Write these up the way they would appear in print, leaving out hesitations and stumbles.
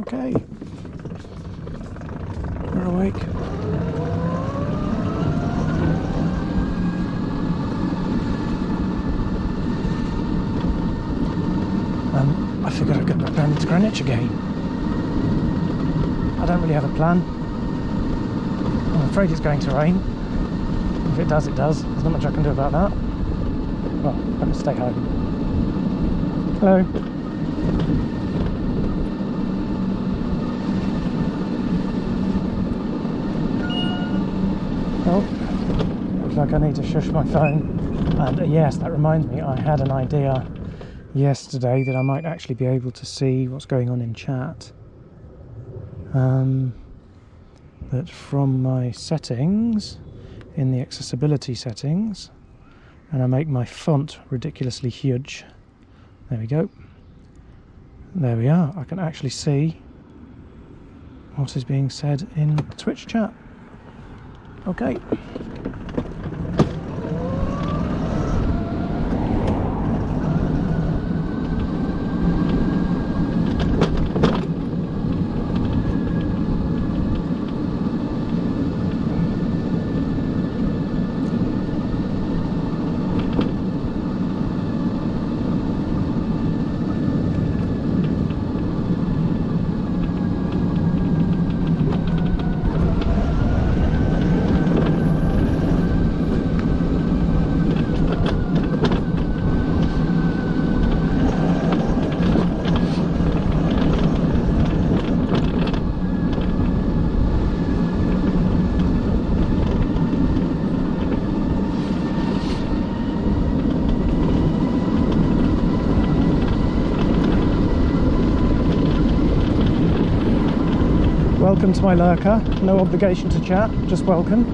Okay. We're awake. I figured I'd get back down to Greenwich again. I don't really have a plan. I'm afraid it's going to rain. If it does, it does. There's not much I can do about that. Well, I can stay home. Hello. Oh, looks like I need to shush my phone. And yes, that reminds me, I had an idea yesterday that I might actually be able to see what's going on in chat. That from my settings, in the accessibility settings, and I make my font ridiculously huge. There we go. There we are. I can actually see what is being said in Twitch chat. Okay. Welcome to my lurker. No obligation to chat, just welcome.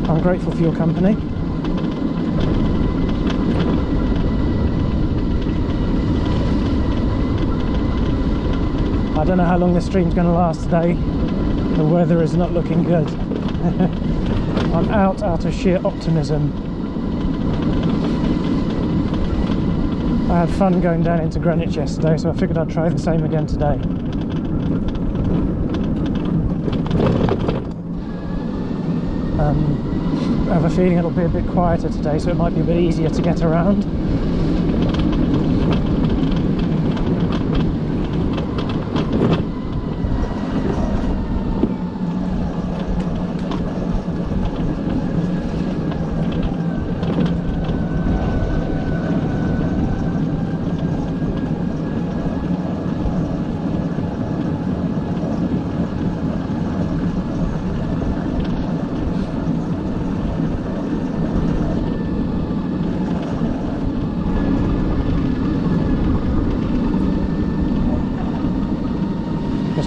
I'm grateful for your company. I don't know how long this stream's going to last today. The weather is not looking good. I'm out of sheer optimism. I had fun going down into Greenwich yesterday, so I figured I'd try the same again today. I have a feeling it'll be a bit quieter today, so it might be a bit easier to get around.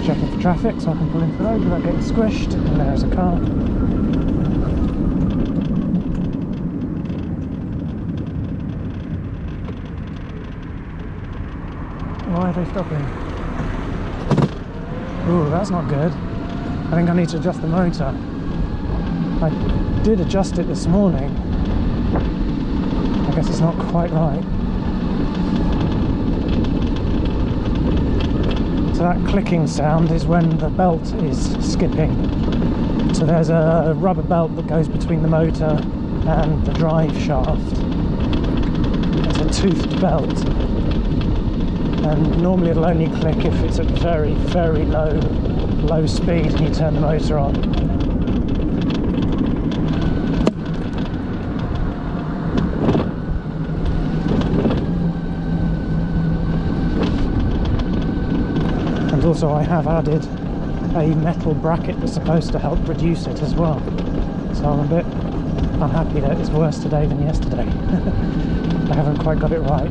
Checking for traffic so I can pull into the road without getting squished, and there's a car. Why are they stopping? Ooh, that's not good. I think I need to adjust the motor. I did adjust it this morning. I guess it's not quite right. So that clicking sound is when the belt is skipping. So there's a rubber belt that goes between the motor and the drive shaft. It's a toothed belt. And normally it'll only click if it's at very, very low speed and you turn the motor on. Also, I have added a metal bracket that's supposed to help reduce it as well. So I'm happy that it's worse today than yesterday. I haven't quite got it right.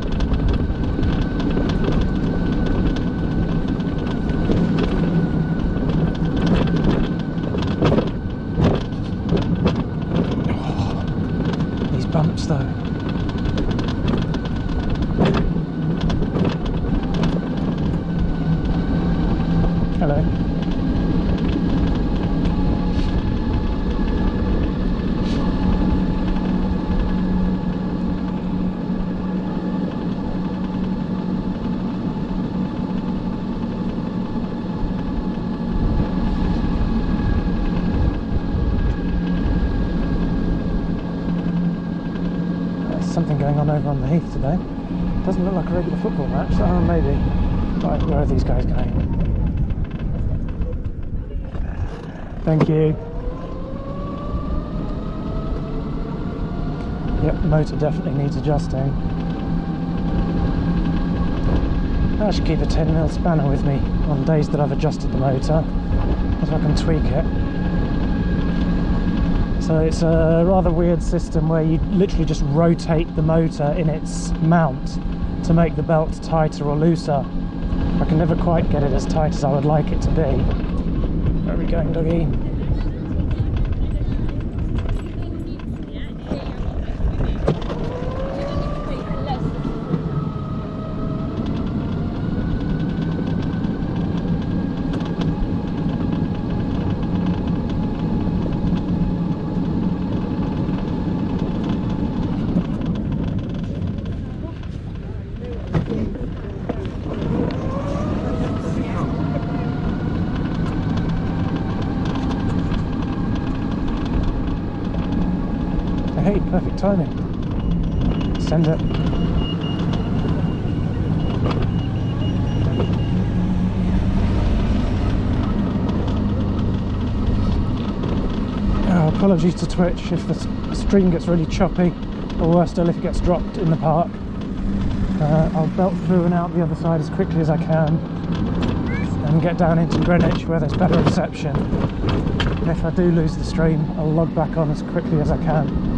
Oh, these bumps though. Hello. going on over on the Heath today. Doesn't look like a regular football match. Oh, maybe. Right, where are these guys going? Thank you. Yep, the motor definitely needs adjusting. I should keep a 10mm spanner with me on days that I've adjusted the motor, so I can tweak it. So it's a rather weird system where you literally just rotate the motor in its mount to make the belt tighter or looser. I can never quite get it as tight as I would like it to be. Where are we going, doggy? Hey, perfect timing. Send it. Oh, apologies to Twitch if the stream gets really choppy, or worse still if it gets dropped in the park. I'll belt through and out the other side as quickly as I can and get down into Greenwich where there's better reception. And if I do lose the stream, I'll log back on as quickly as I can.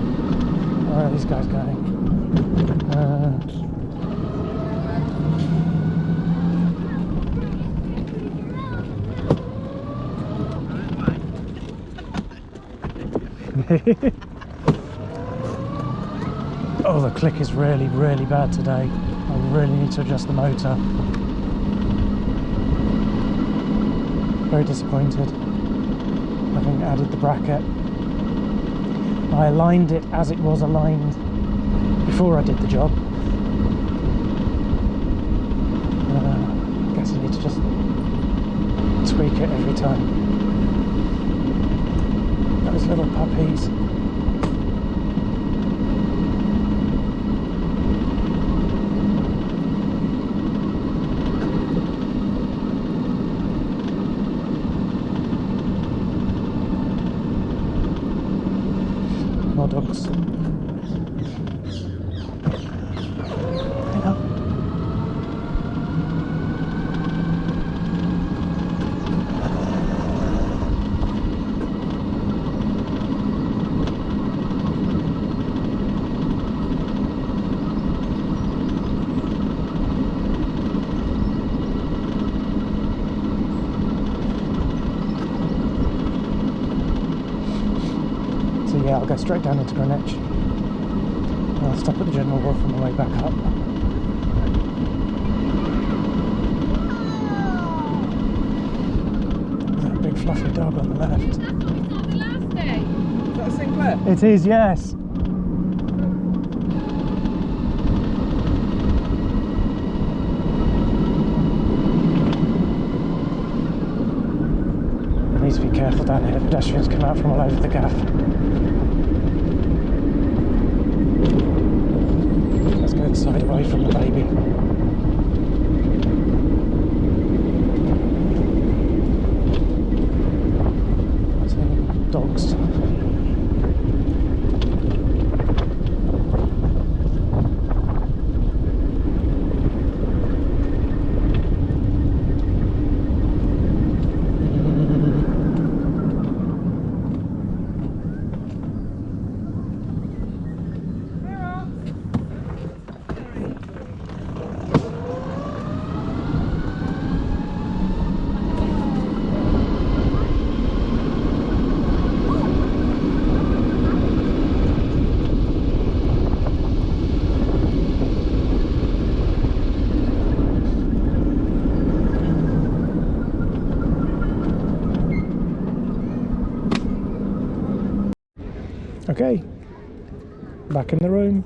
Where are these guys going? Oh, the click is really, really bad today. I really need to adjust the motor. Very disappointed, having added the bracket. I aligned it as it was aligned before I did the job. I guess I need to just tweak it every time. Those little puppies. More dogs. Yeah, I'll go straight down into Greenwich. I'll stop at the General Wharf on the way back up. There's that big fluffy dog on the left. That's not the last day. Is that Sinclair? It is, yes. Needs to be careful down here. Pedestrians come out from all over the gaff. Let's go the side away from the baby. Dogs. Okay, back in the room.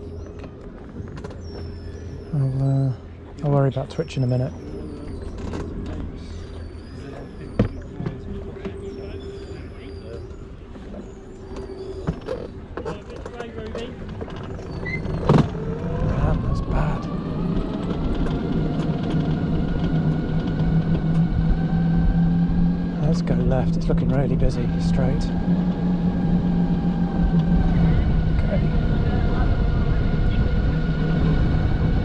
I'll worry about Twitch in a minute. Let's go left. It's looking really busy. Straight. Okay.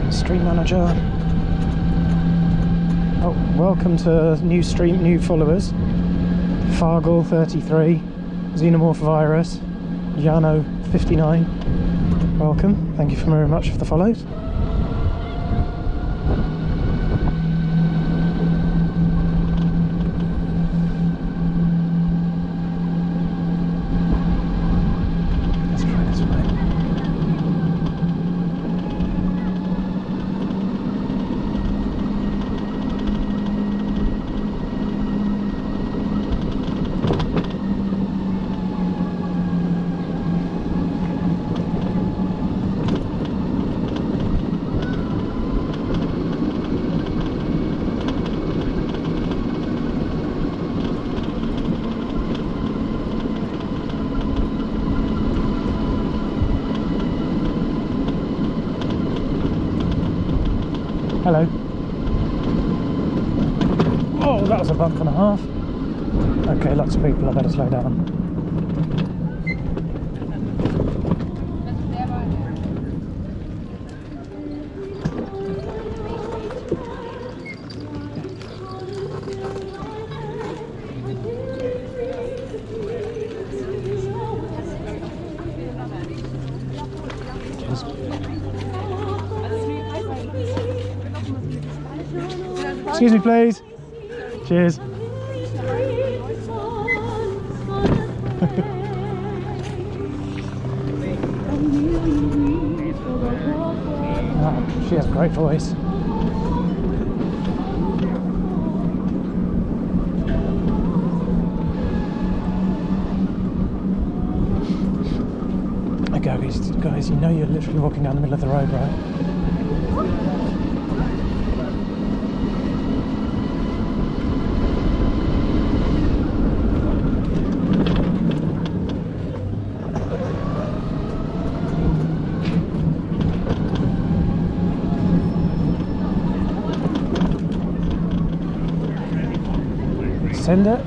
Stream manager. Oh, welcome to new stream, new followers. Fargle 33, Xenomorph Virus, Jano 59. Welcome. Thank you very much for the follows. Hello. Oh, that was a bump and a half. Okay, lots of people, I better slow down. Excuse me, please. Cheers. Oh, she has a great voice. Okay, guys, you know you're literally walking down the middle of the road, right? Send it.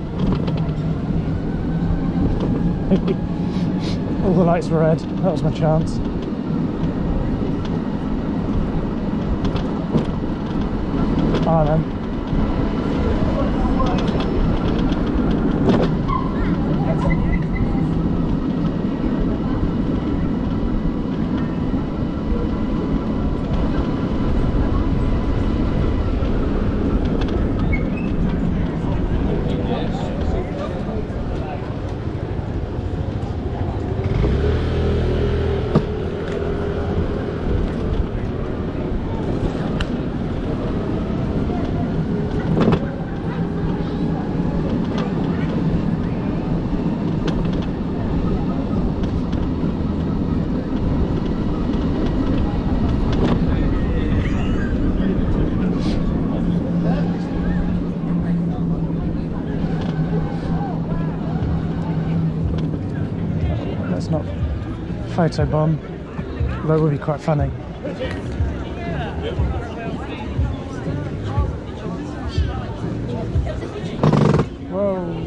All the lights were red. That was my chance. Ah, then. Let's not photobomb, although it would be quite funny. Whoa.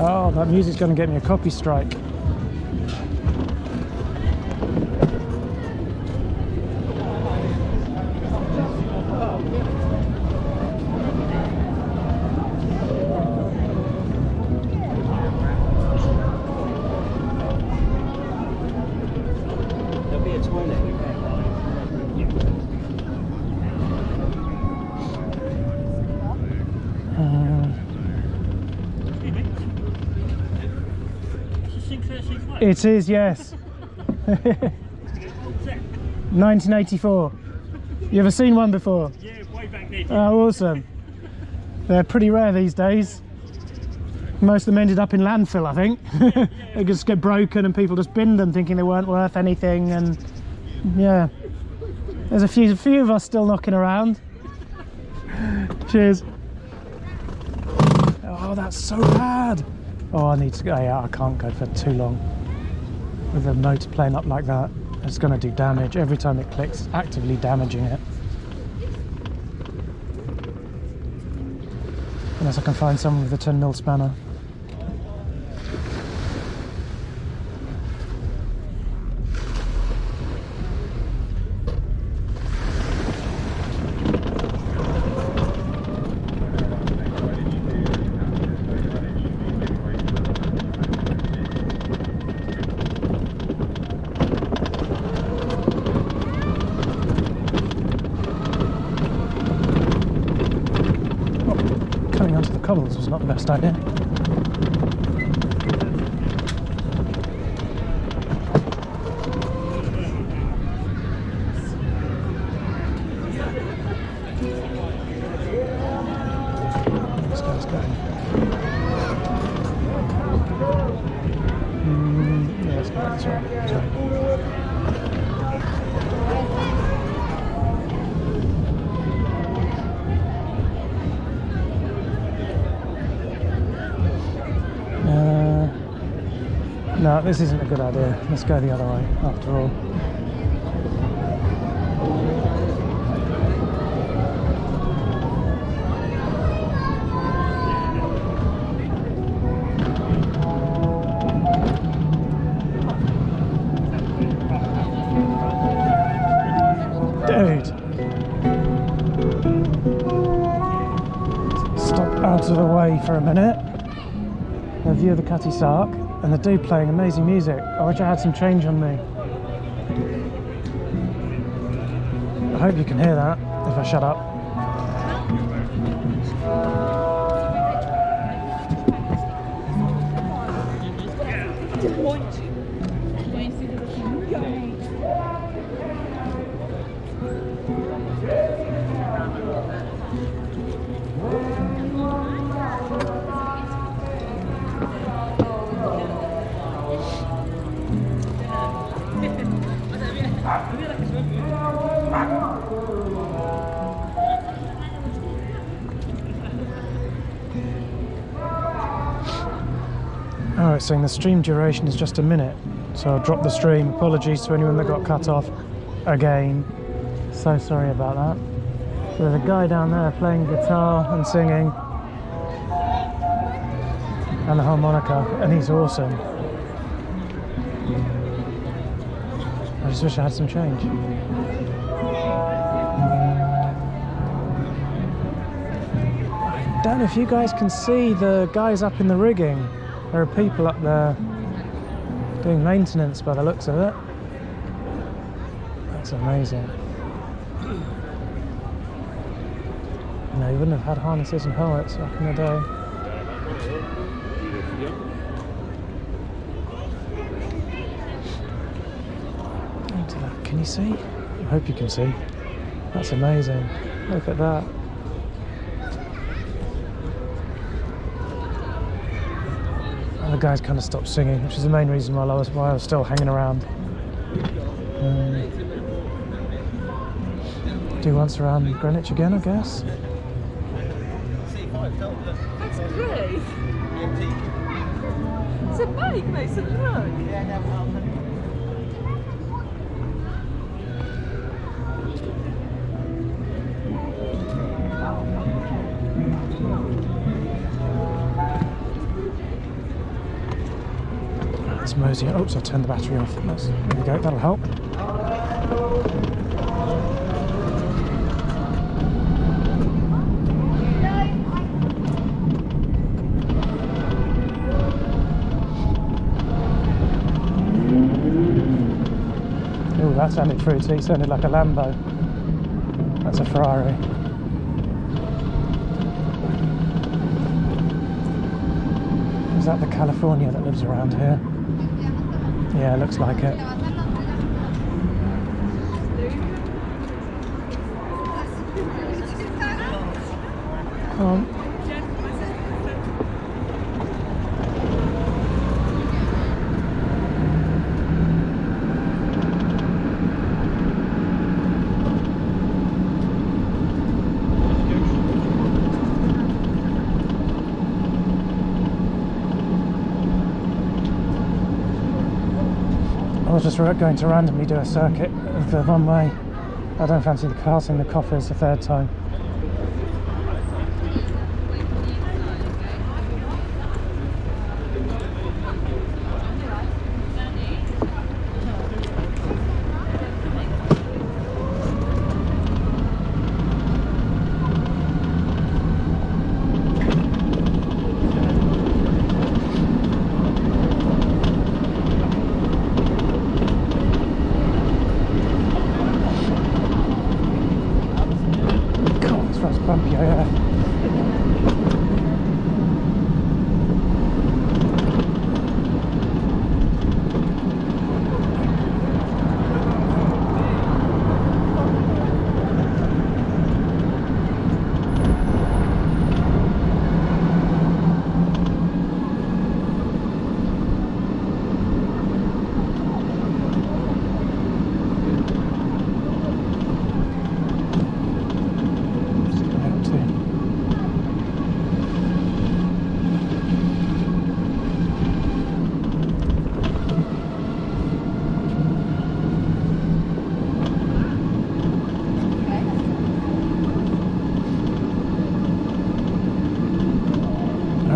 Oh, that music's going to get me a copy strike. There'll be a toilet. It is, yes. 1984. You ever seen one before? Yeah, way back then. Oh, awesome. They're pretty rare these days. Most of them ended up in landfill, I think. They just get broken and people just bin them thinking they weren't worth anything, and Yeah. There's a few of us still knocking around. Cheers. Oh, that's so bad. Oh, I need to go. Yeah, I can't go for too long with the motor playing up like that. It's going to do damage every time it clicks, actively damaging it. Unless I can find someone with a 10mm spanner. Coming onto the cobbles was not the best idea. This guy's going. Yeah, let's go this way. No, this isn't a good idea. Let's go the other way, after all. Dude! Stop out of the way for a minute. A view of the Cutty Sark. And the dude playing amazing music. I wish I had some change on me. I hope you can hear that if I shut up. Oh, it's saying the stream duration is just a minute, so I'll drop the stream. Apologies to anyone that got cut off again. So sorry about that. So there's a guy down there playing guitar and singing and the harmonica, and he's awesome. I just wish I had some change. I don't know if you guys can see the guys up in the rigging. There are people up there doing maintenance by the looks of it. That's amazing. No, you wouldn't have had harnesses and helmets back in the day. Into that. Can you see? I hope you can see. That's amazing. Look at that. The guys kind of stopped singing, which is the main reason why I was still hanging around. Do once around Greenwich again, I guess. That's great. It's a bike, mate. Look. Let's mosey. Oops, I turned the battery off. There we go, that'll help. Oh, that sounded fruity. It sounded like a Lambo. That's a Ferrari. Is that the California that lives around here? Yeah, it looks like it. Come on. I was just going to randomly do a circuit of the one way. I don't fancy passing the coffers a third time. Bumpy, yeah.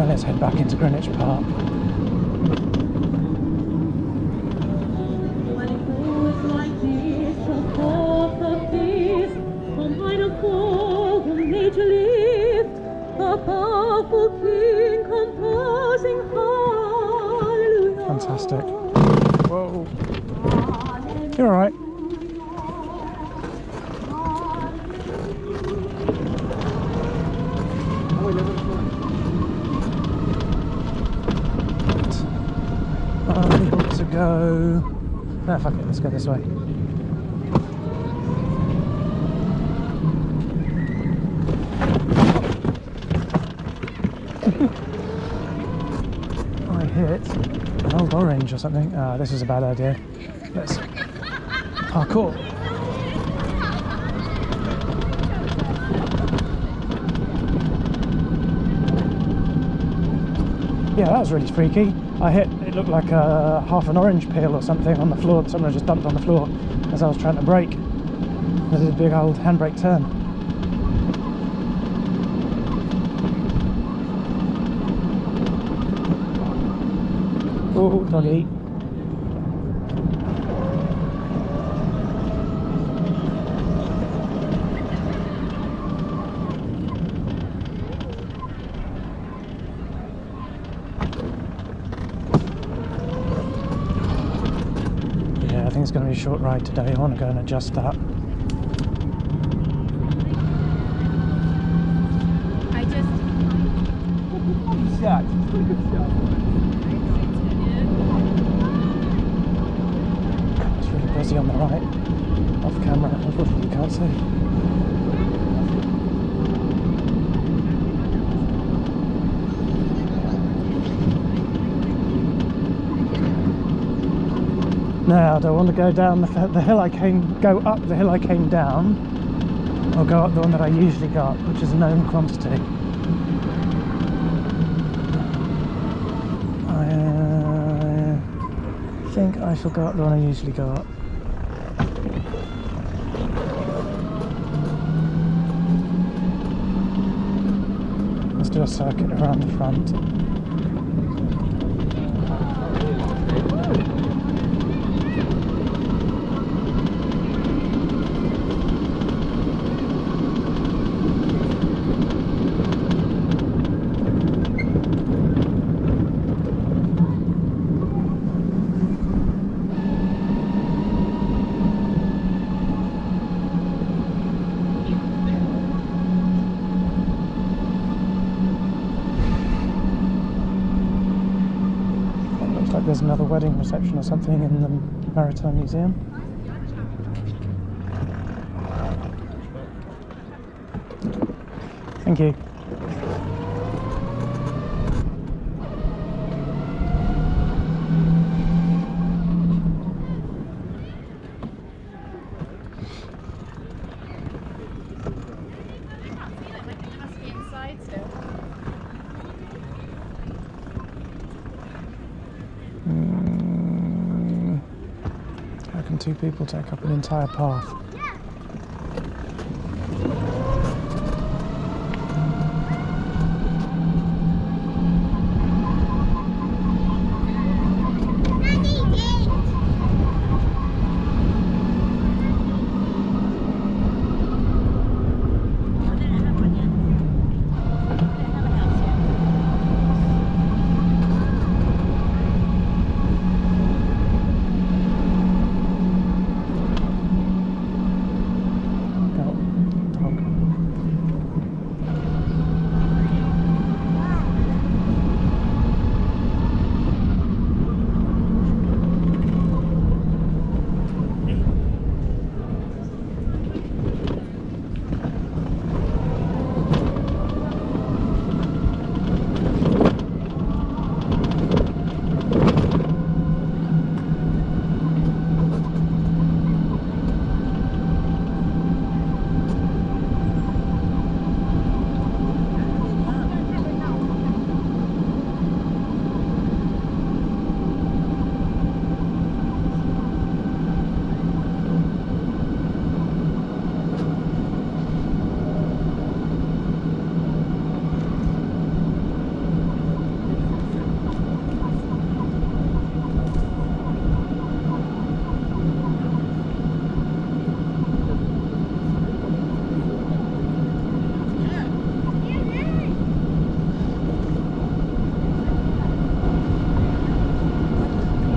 Let's head back into Greenwich Park. Fantastic. Whoa. You're alright. Able to go. No, fuck it, let's go this way. I hit an old orange or something. Ah, this is a bad idea. Let's parkour. Yeah, that was really freaky. I hit, it looked like half an orange peel or something on the floor that someone just dumped on the floor as I was trying to brake. I did a big old handbrake turn. Oh, doggy. I think it's going to be a short ride today. I want to go and adjust that. It's really busy on the right. Off camera, unfortunately you can't see. Now, do I want to go down the hill go up the hill I came down, or go up the one that I usually go up, which is a known quantity? I think I shall go up the one I usually go up. Let's do a circuit around the front. There's another wedding reception or something in the Maritime Museum. Thank you. reckon 2 people take up an entire path.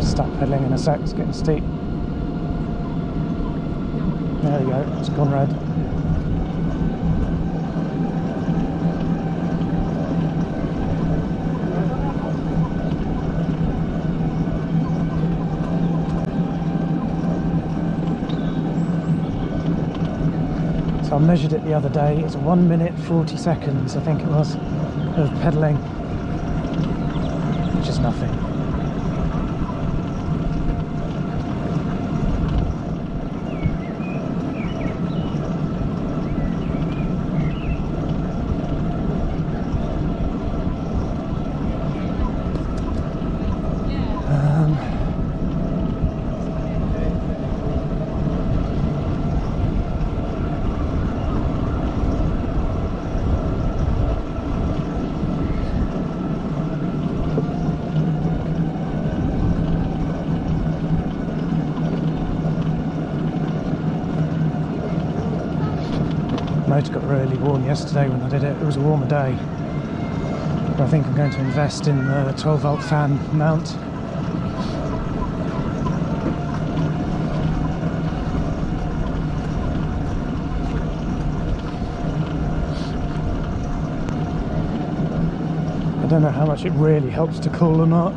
Start pedaling in a sec, it's getting steep. There we go, it's gone red. So I measured it the other day, it's 1 minute 40 seconds I think it was of pedaling, which is nothing. The motor got really warm yesterday when I did it. It was a warmer day. But I think I'm going to invest in the 12 volt fan mount. I don't know how much it really helps to cool or not.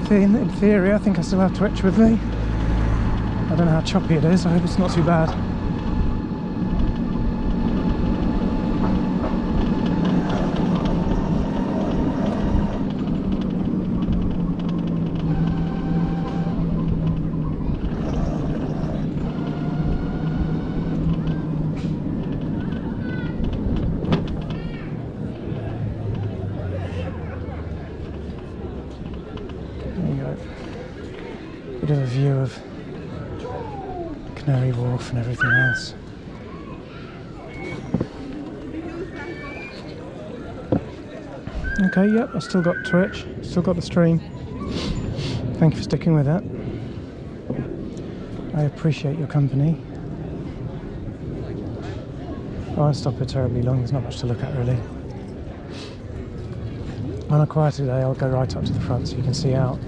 In theory, I think I still have Twitch with me. I don't know how choppy it is, I hope it's not too bad. Bit of a view of Canary Wharf and everything else. Okay, yep, I still got Twitch, still got the stream. Thank you for sticking with that. I appreciate your company. I won't stop it terribly long, there's not much to look at really. On a quieter day I'll go right up to the front so you can see out.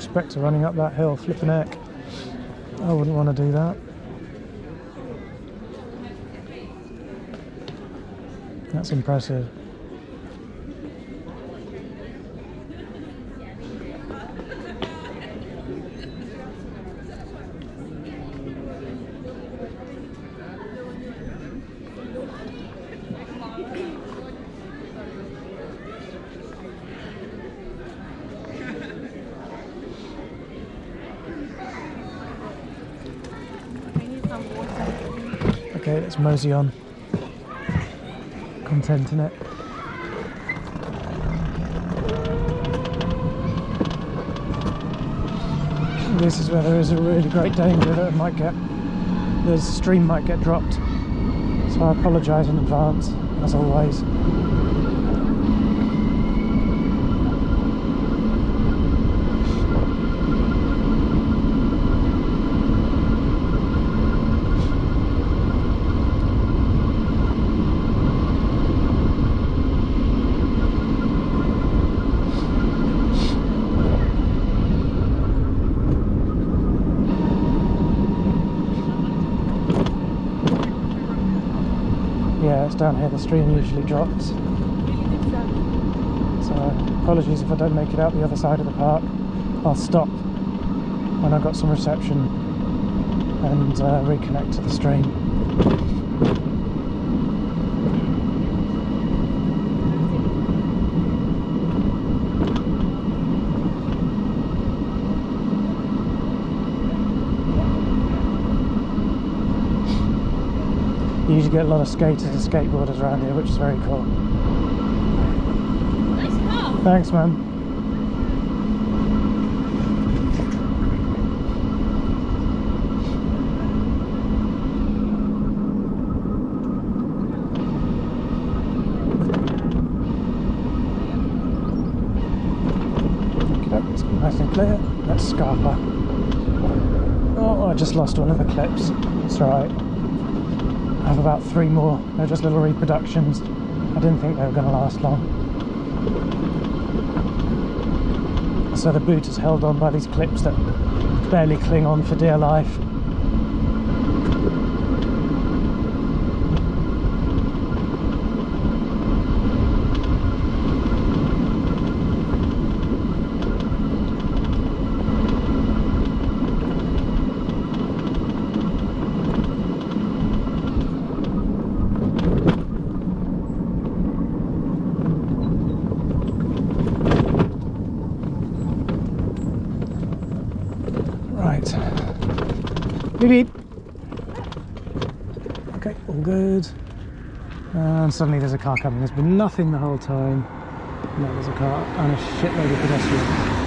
respect to running up that hill, flipping heck. I wouldn't want to do that. That's impressive. Okay, let's mosey on. Content in it. This is where there is a really great danger that the stream might get dropped. So I apologise in advance, as always. Yeah, it's down here the stream usually drops. So apologies if I don't make it out the other side of the park. I'll stop when I've got some reception and reconnect to the stream. You usually get a lot of skaters and skateboarders around here, which is very cool. Nice car. Thanks, man. Okay, it's nice and clear. Let's scarper. Oh, I just lost one of the clips. It's alright. I have about 3 more. They're just little reproductions. I didn't think they were going to last long. So the boot is held on by these clips that barely cling on for dear life. Beep beep. Okay, all good. And suddenly there's a car coming. There's been nothing the whole time. No, there's a car and a shitload of pedestrians.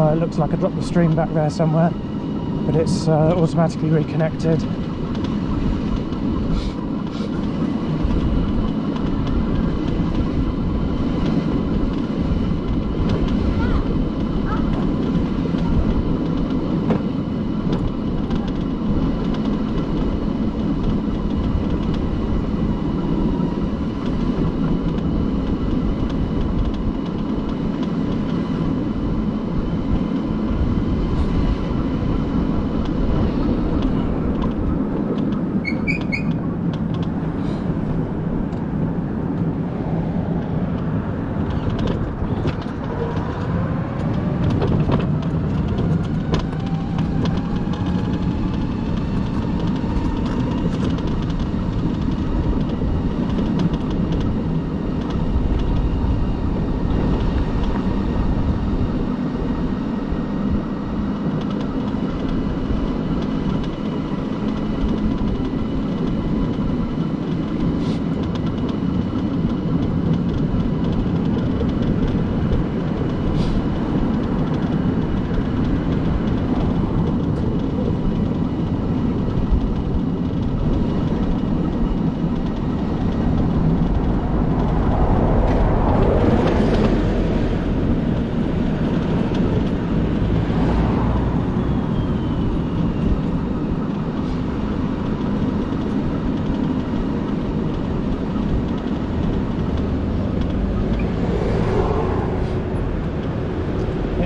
It looks like I dropped the stream back there somewhere, but it's automatically reconnected.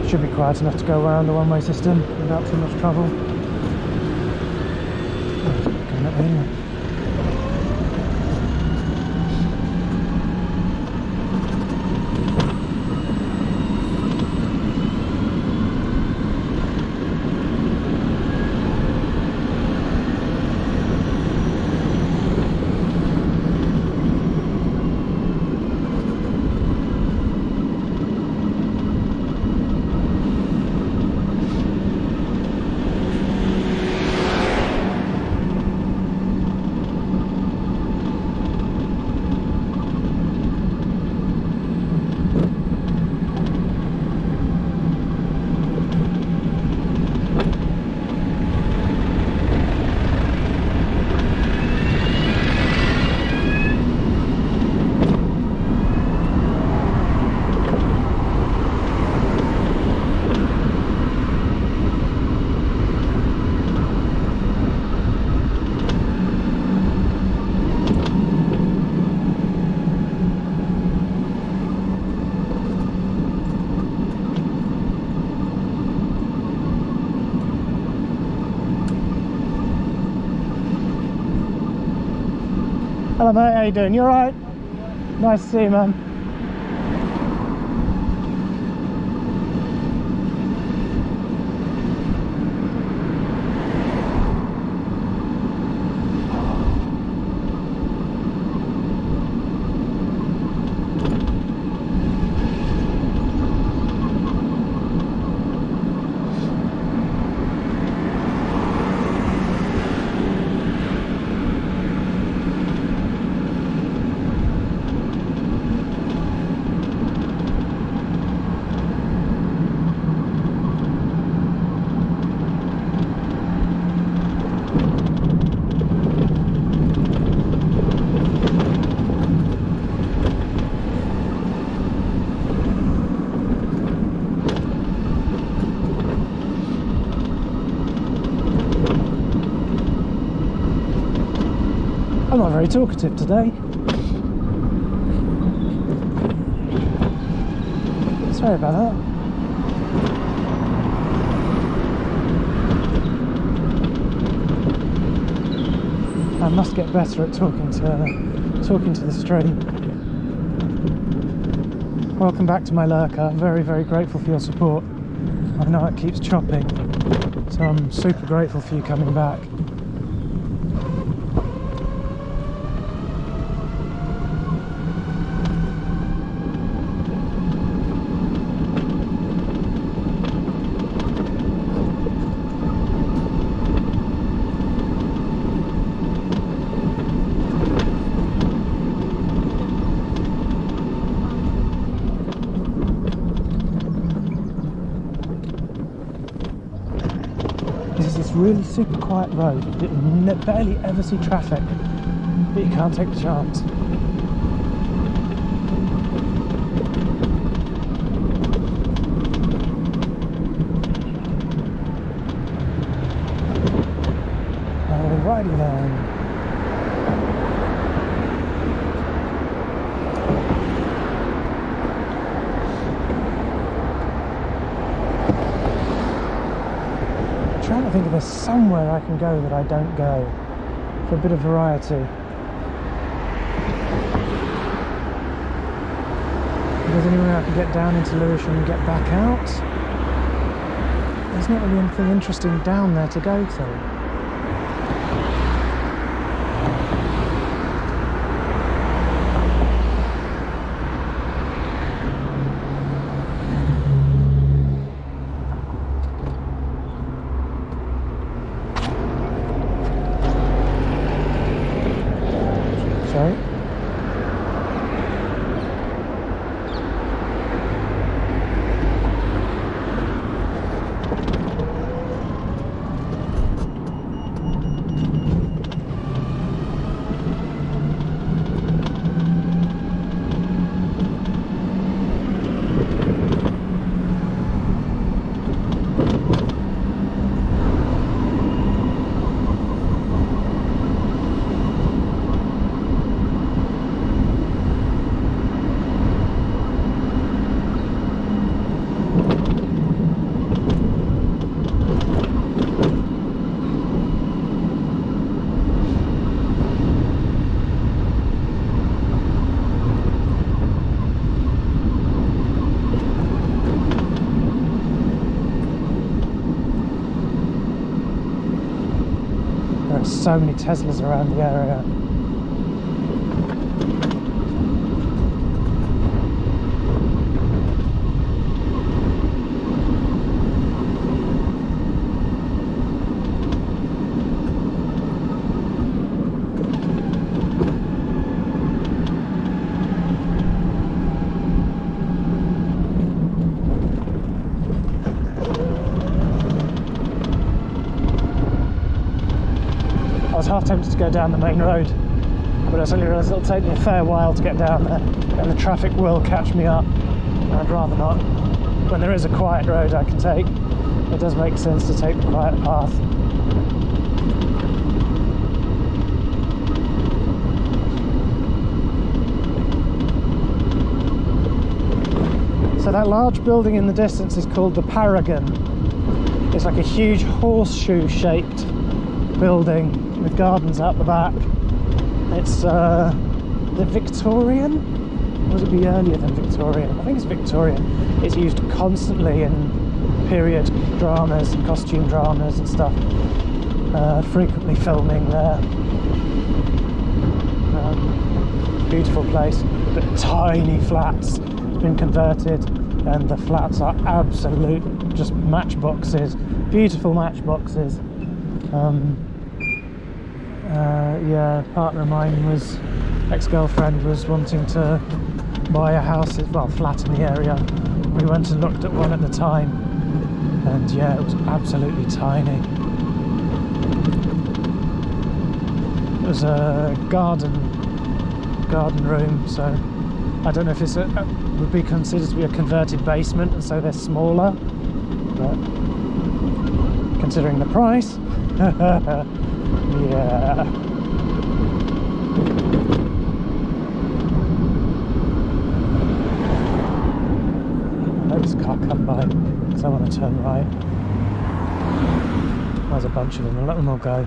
Should be quiet enough to go around the one-way system without too much trouble. Coming up here. Hello mate, how you doing? You alright? Nice to see you, man. I'm not very talkative today. Sorry about that. I must get better at talking to the stream. Welcome back to my lurker. Very, very grateful for your support. I know it keeps chopping, so I'm super grateful for you coming back. This really super quiet road. You barely ever see traffic, but you can't take the chance. Alrighty then. I'm trying to think if there's somewhere I can go that I don't go for a bit of variety. If there's anywhere I can get down into Lewisham and get back out, there's not really anything interesting down there to go to. Sorry? so many Teslas around the area. I was half tempted to go down the main road, but I suddenly realised it'll take me a fair while to get down there, and the traffic will catch me up, and I'd rather not. When there is a quiet road I can take, it does make sense to take the quiet path. So that large building in the distance is called the Paragon. It's like a huge horseshoe-shaped building with gardens out the back. It's the Victorian? Or would it be earlier than Victorian? I think it's Victorian. It's used constantly in period dramas and costume dramas and stuff. Frequently filming there. Beautiful place, but tiny flats. Been converted, and the flats are absolute just matchboxes, beautiful matchboxes. Yeah, a partner of mine was, ex-girlfriend was wanting to buy a house, well, flat in the area. We went and looked at one at the time, and yeah, it was absolutely tiny. It was a garden room, so I don't know if it's would be considered to be a converted basement, and so they're smaller, but considering the price, yeah. Let this car come by, because I want to turn right. There's a bunch of them, I'll let them all go.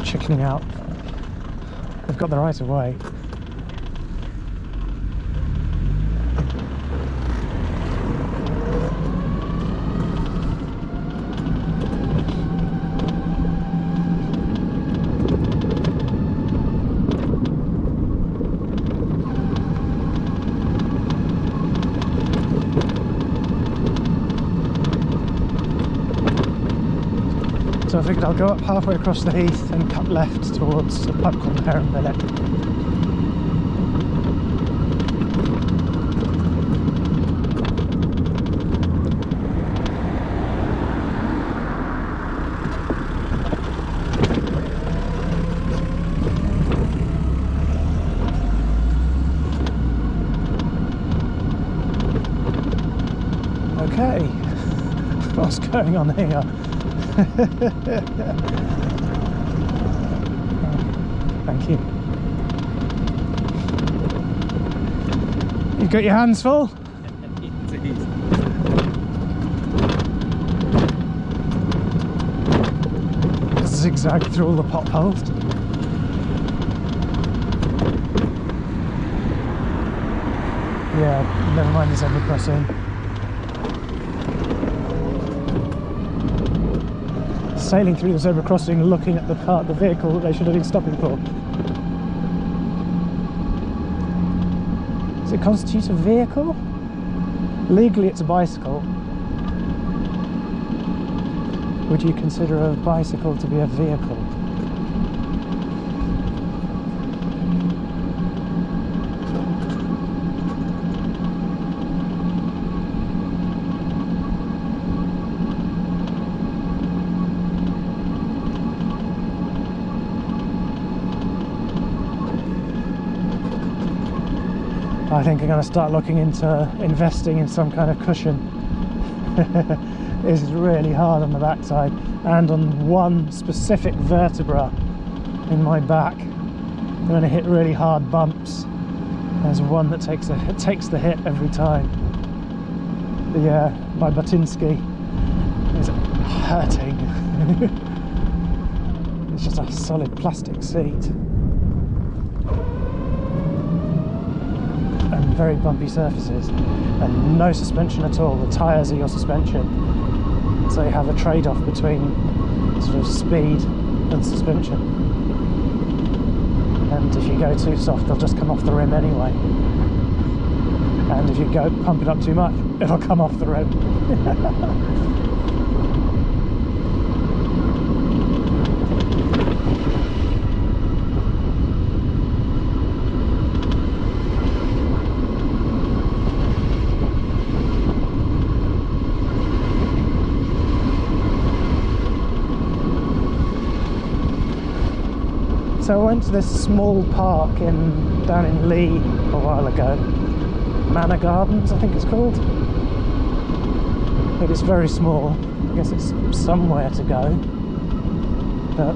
Chickening out. They've got the right of way. So I figured I'll go up halfway across the heath and cut left towards a pub called Heron Billet. Okay, what's going on here? Thank you. You've got your hands full? Zigzag through all the potholes. Yeah, never mind the zebra crossing. Sailing through the zebra crossing, looking at the vehicle that they should have been stopping for. Does it constitute a vehicle? Legally it's a bicycle. Would you consider a bicycle to be a vehicle? I think I'm going to start looking into investing in some kind of cushion. This is really hard on the backside and on one specific vertebra in my back. I'm going to hit really hard bumps. There's one that takes the hit every time. Yeah, my Batinsky is hurting. It's just a solid plastic seat. and very bumpy surfaces, and no suspension at all. The tyres are your suspension, so you have a trade-off between sort of speed and suspension. And if you go too soft, they'll just come off the rim anyway. And if you go pump it up too much, it'll come off the rim. So I went to this small park down in Lee a while ago. Manor Gardens, I think it's called. But it's very small. I guess it's somewhere to go. But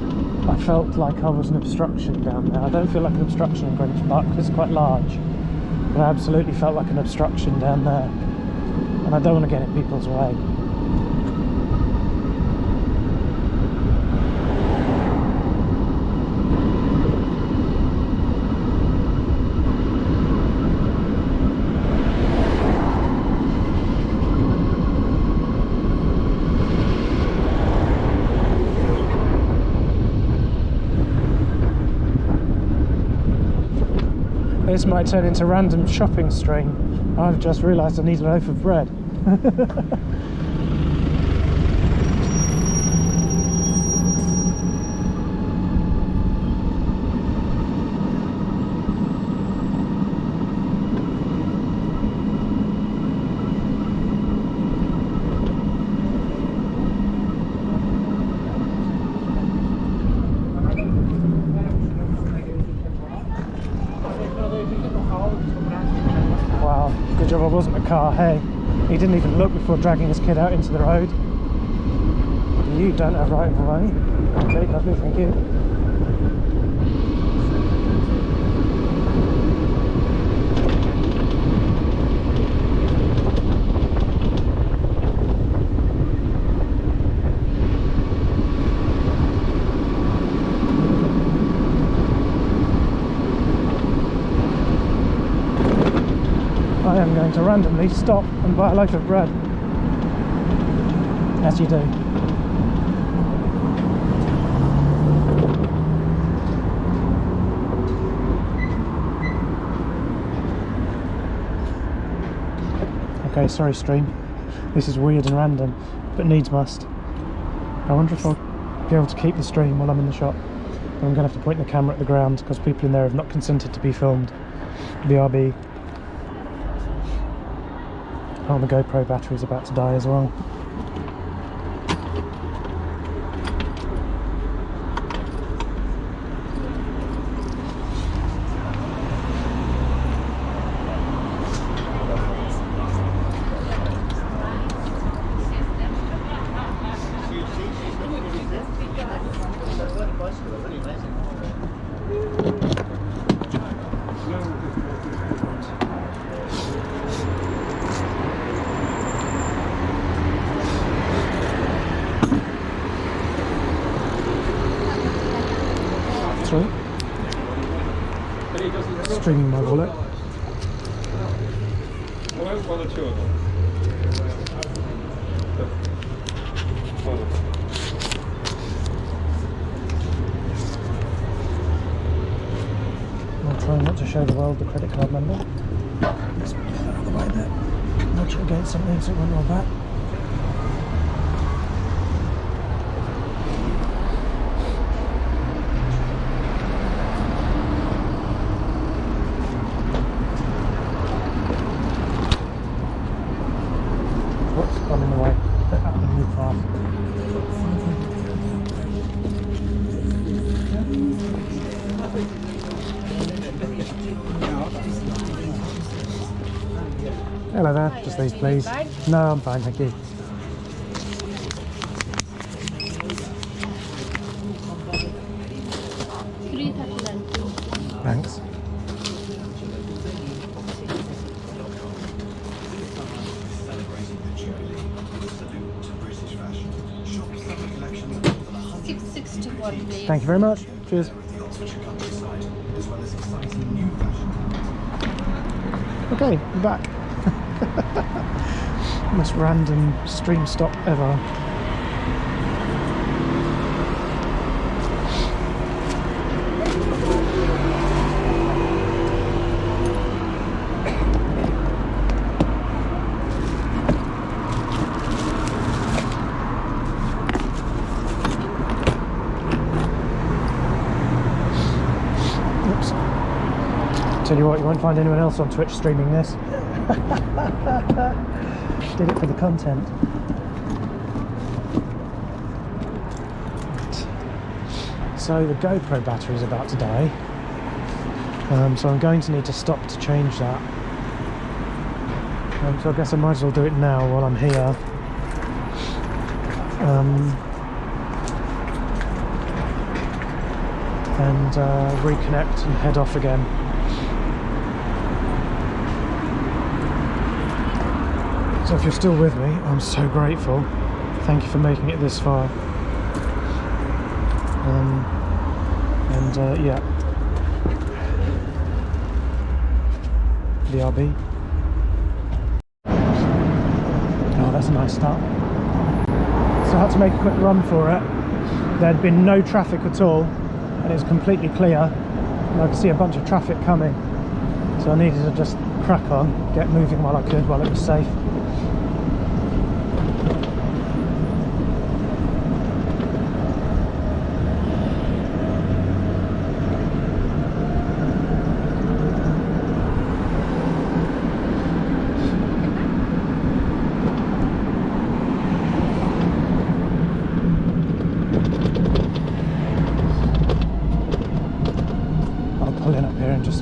I felt like I was an obstruction down there. I don't feel like an obstruction in Greenwich Park because it's quite large. But I absolutely felt like an obstruction down there. And I don't want to get in people's way. This might turn into a random shopping stream. I've just realised I need a loaf of bread. Wow, good job I wasn't a car, hey. He didn't even look before dragging his kid out into the road. You don't have right of way. Okay, lovely, thank you. I am going to randomly stop and buy a loaf of bread, as you do. Okay, sorry stream, this is weird and random, but needs must. I wonder if I'll be able to keep the stream while I'm in the shop. But I'm going to have to point the camera at the ground because people in there have not consented to be filmed. BRB. Oh, the GoPro battery's about to die as well. Sorry? Streaming my wallet. One or two of them. I'm trying not to show the world the credit card number. Let's put that out of the way there. Nudge it against something so it won't roll back. Whoops, I'm in the way. Put that on the new path. Hello there, just these please. No, I'm fine, thank you. Thanks. Thank you very much. Cheers. Okay, we're back. Most random stream stop ever. Oops. Tell you what, you won't find anyone else on Twitch streaming this. Did it for the content. Right. So the GoPro battery is about to die. So I'm going to need to stop to change that. So I guess I might as well do it now while I'm here. And reconnect and head off again. So if you're still with me, I'm so grateful. Thank you for making it this far. Yeah. BRB. Oh, that's a nice start. So I had to make a quick run for it. There had been no traffic at all, and it was completely clear. And I could see a bunch of traffic coming. So I needed to just crack on, get moving while I could, while it was safe.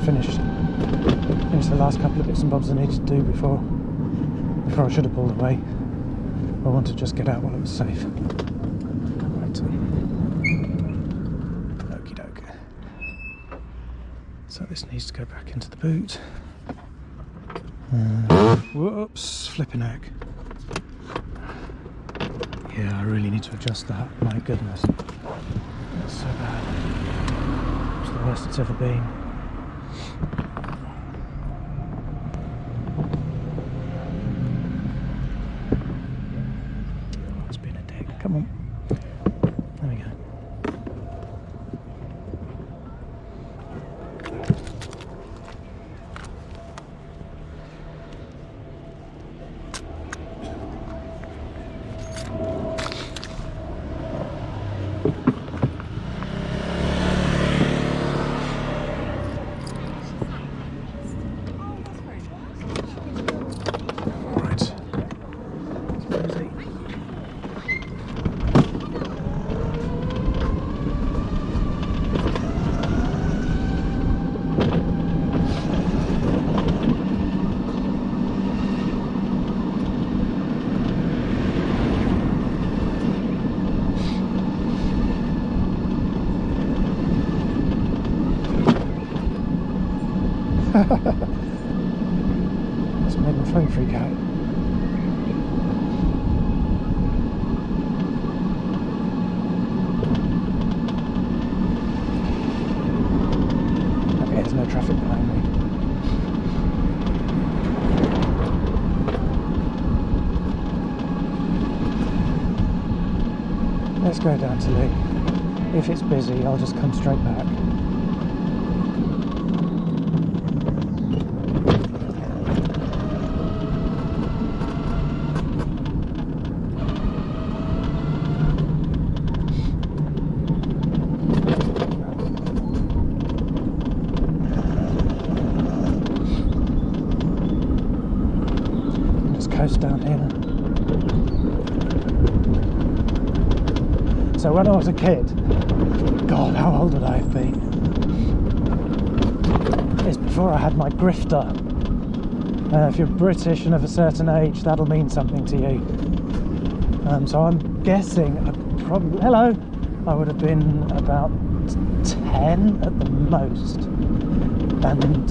Finish the last couple of bits and bobs I needed to do before I should have pulled away. I wanted to just get out while it was safe. Right. Okie doke. So this needs to go back into the boot. Whoops, flipping heck. Yeah, I really need to adjust that. My goodness. That's so bad. It's the worst it's ever been. It's been a dick. Come on. There we go. That's made my phone freak out. Okay, there's no traffic behind me. Let's go down to Lee. If it's busy, I'll just come straight back. Down here. So when I was a kid, God, how old would I have been? It's before I had my grifter. If you're British and of a certain age, that'll mean something to you. So I'm guessing probably, hello, I would have been about 10 at the most. And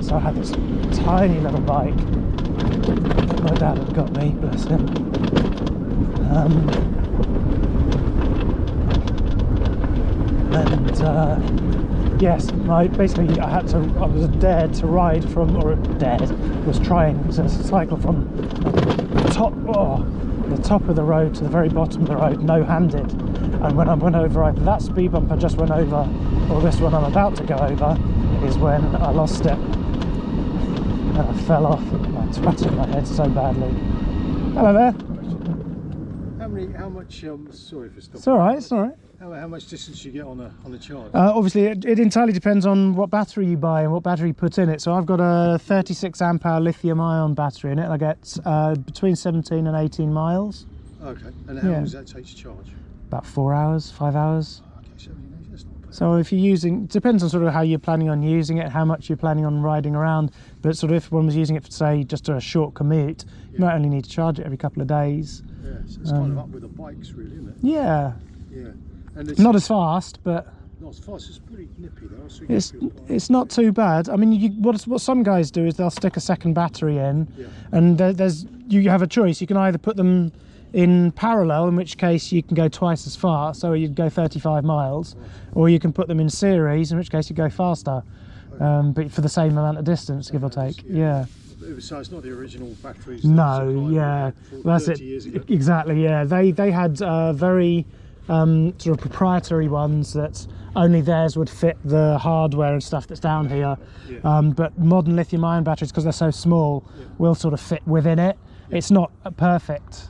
so I had this tiny little bike. My dad had got me, bless him. Yes, basically I was dared to ride from, or was trying to cycle from the top of the road to the very bottom of the road, no-handed. And when I went over either that speed bump I just went over, or this one I'm about to go over, is when I lost it. And I fell off, and I twatted my head so badly. Hello there. How much, sorry for stopping. It's alright, it's alright. How much distance you get on the charge? Obviously it entirely depends on what battery you buy and what battery you put in it. So I've got a 36 amp hour lithium ion battery in it, and I get between 17 and 18 miles. Okay, and how long does that take to charge? About 4 hours, 5 hours. Okay, so that's not bad. So if you're using, it depends on sort of how you're planning on using it, how much you're planning on riding around. But sort of if one was using it for, say, just a short commute, you might only need to charge it every couple of days. Yeah, so it's kind of up with the bikes really, isn't it? Yeah. Yeah. And it's Not as fast, but not as fast. It's pretty nippy though. So it's not too bad. I mean, what some guys do is they'll stick a second battery in, and you have a choice. You can either put them in parallel, in which case you can go twice as far, so you'd go 35 miles, or you can put them in series, in which case you go faster, but for the same amount of distance, give or take. Yeah. So it's not the original batteries. No, yeah, that's it. Years ago. Exactly, yeah. They had very sort of proprietary ones that only theirs would fit the hardware and stuff that's down here. But modern lithium ion batteries, because they're so small, will sort of fit within it. It's not perfect.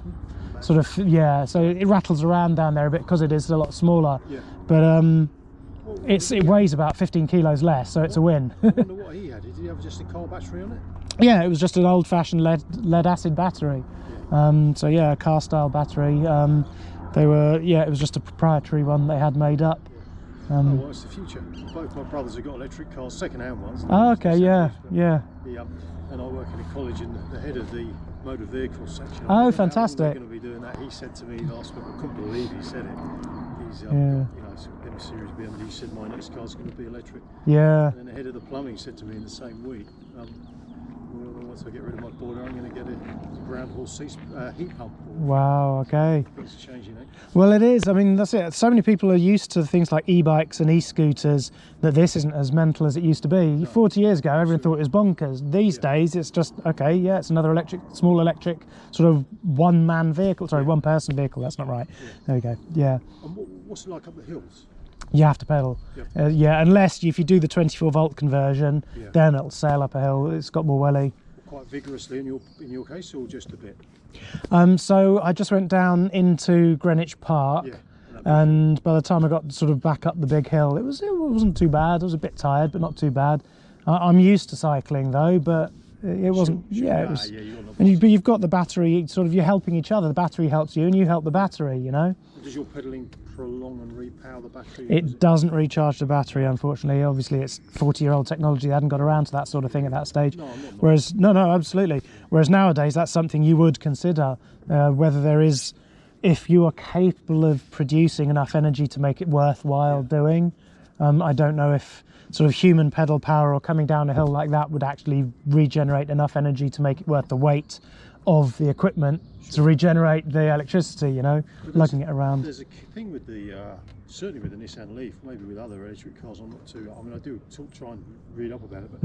Sort of, yeah, so it rattles around down there a bit because it is a lot smaller. But it weighs about 15 kilos less, so it's a win. I wonder what he had. Did he have just a car battery on it? Yeah, it was just an old-fashioned lead acid battery. So yeah, a car style battery. It was just a proprietary one they had made up. Well, it's the future. Both my brothers have got electric cars, second-hand ones. Oh, okay, yeah. And I work in a college, and the head of the motor vehicle section. Oh, fantastic! They're going to be doing that. He said to me last week, I couldn't believe he said it. He's M series BMW. He said my next car's going to be electric. Yeah. And then the head of the plumbing said to me in the same week, once I get rid of my boiler, I'm going to get a ground horse heat pump. Wow, okay. It's changing, eh? Well, it is. I mean, that's it. So many people are used to things like e-bikes and e-scooters that this isn't as mental as it used to be. No. 40 years ago, everyone thought it was bonkers. These days, it's just, okay, yeah, it's another small electric, sort of one-man vehicle. Sorry, one-person vehicle. That's not right. There we go. Yeah. And what's it like up the hills? You have to pedal. Unless if you do the 24-volt conversion, then it'll sail up a hill. It's got more welly. Quite vigorously in your case, or just a bit? So I just went down into Greenwich Park, and by the time I got sort of back up the big hill, it wasn't too bad. I was a bit tired, but not too bad. I'm used to cycling though, but it wasn't. It was. But you've got the battery. Sort of, you're helping each other. The battery helps you, and you help the battery. You know. Does your pedalling prolong and repower the battery? It doesn't recharge the battery, unfortunately. Obviously, it's 40-year-old technology. They hadn't got around to that sort of thing at that stage. No, absolutely. Whereas nowadays, that's something you would consider, whether there is, if you are capable of producing enough energy to make it worthwhile doing. I don't know if sort of human pedal power or coming down a hill like that would actually regenerate enough energy to make it worth the weight of the equipment to regenerate the electricity, you know, lugging it around. There's a thing with certainly with the Nissan Leaf, maybe with other electric cars, I do try and read up about it, but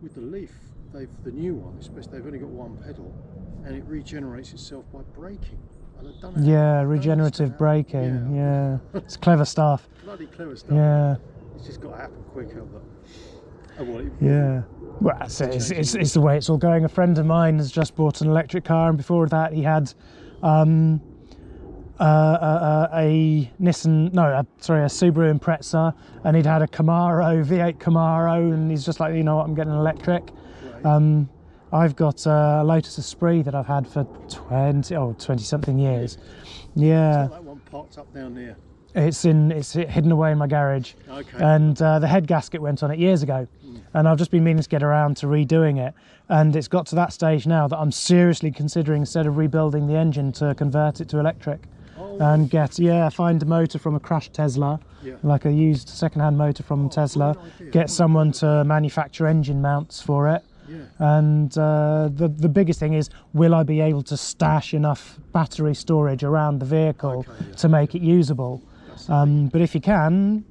with the Leaf, the new one especially, they've only got one pedal, and it regenerates itself by braking. And I don't know regenerative braking, it's clever stuff. Bloody clever stuff. Yeah. It's just got to happen quicker, but... Well, it's the way it's all going. A friend of mine has just bought an electric car, and before that he had a Subaru Impreza, and he'd had a Camaro, V8 Camaro, and he's just like, you know what, I'm getting an electric. Right. I've got a Lotus Esprit that I've had for 20 something years. Yeah. That one parked up down there. It's hidden away in my garage. Okay. And the head gasket went on it years ago, and I've just been meaning to get around to redoing it. And it's got to that stage now that I'm seriously considering, instead of rebuilding the engine, to convert it to electric, and find a motor from a crashed Tesla, like a used second-hand motor from Tesla. Get someone to manufacture engine mounts for it. And the biggest thing is, will I be able to stash enough battery storage around the vehicle to make it usable? But if you can,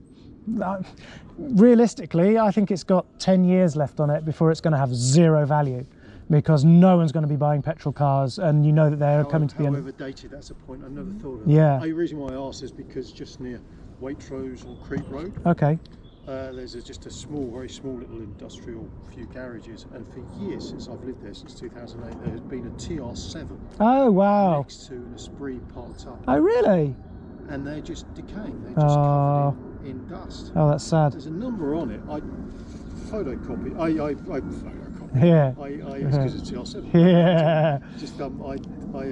realistically, I think it's got 10 years left on it before it's going to have zero value, because no one's going to be buying petrol cars, and you know that they're coming to the end. However dated, that's a point I never thought of. Yeah. The reason why I asked is because just near Waitrose or Creek Road, Okay. there's just a small, very small little industrial few garages, and for years since I've lived there, since 2008, there has been a TR7 Oh wow. next to an Esprit parked up, Oh really? and they're just decaying. They're just covered in dust. Oh, that's sad. There's a number on it. I photocopy. I photocopy. Yeah. Because it's TR7. Yeah. Just I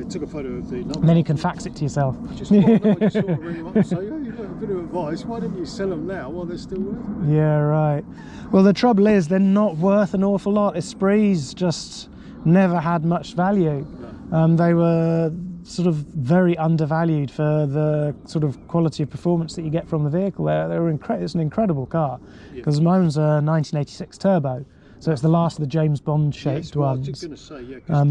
took a photo of the number. And then you can fax it to yourself. I just sort of ring them up and say, oh, you've got a bit of advice. Why don't you sell them now while they're still worth it? Yeah, right. Well, the trouble is they're not worth an awful lot. Esprits just never had much value. No. They were sort of very undervalued for the sort of quality of performance that you get from the vehicle. It's an incredible car, because mine's a 1986 turbo, so it's the last of the James Bond shaped well, ones. I was just going to say, yeah, because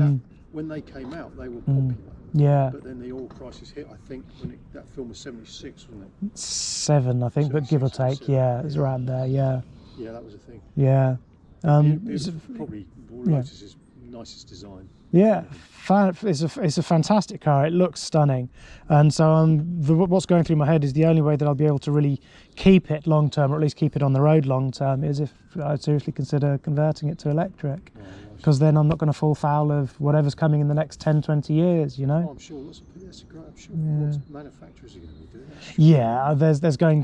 when they came out, they were popular. Yeah. But then the oil crisis hit, I think, when that film was 76, wasn't it? 7, I think, but give or take, 77, yeah, it's around there, yeah. Yeah, that was a thing. Yeah. It's probably Lotus's nicest design. Yeah, it's a fantastic car. It looks stunning, and so what's going through my head is the only way that I'll be able to really keep it long term, or at least keep it on the road long term, is if I seriously consider converting it to electric, because then I'm not going to fall foul of whatever's coming in the next 10-20 years, you know. Oh, I'm sure lots of people. That's great. I'm sure lots of manufacturers are going to be doing that. Yeah,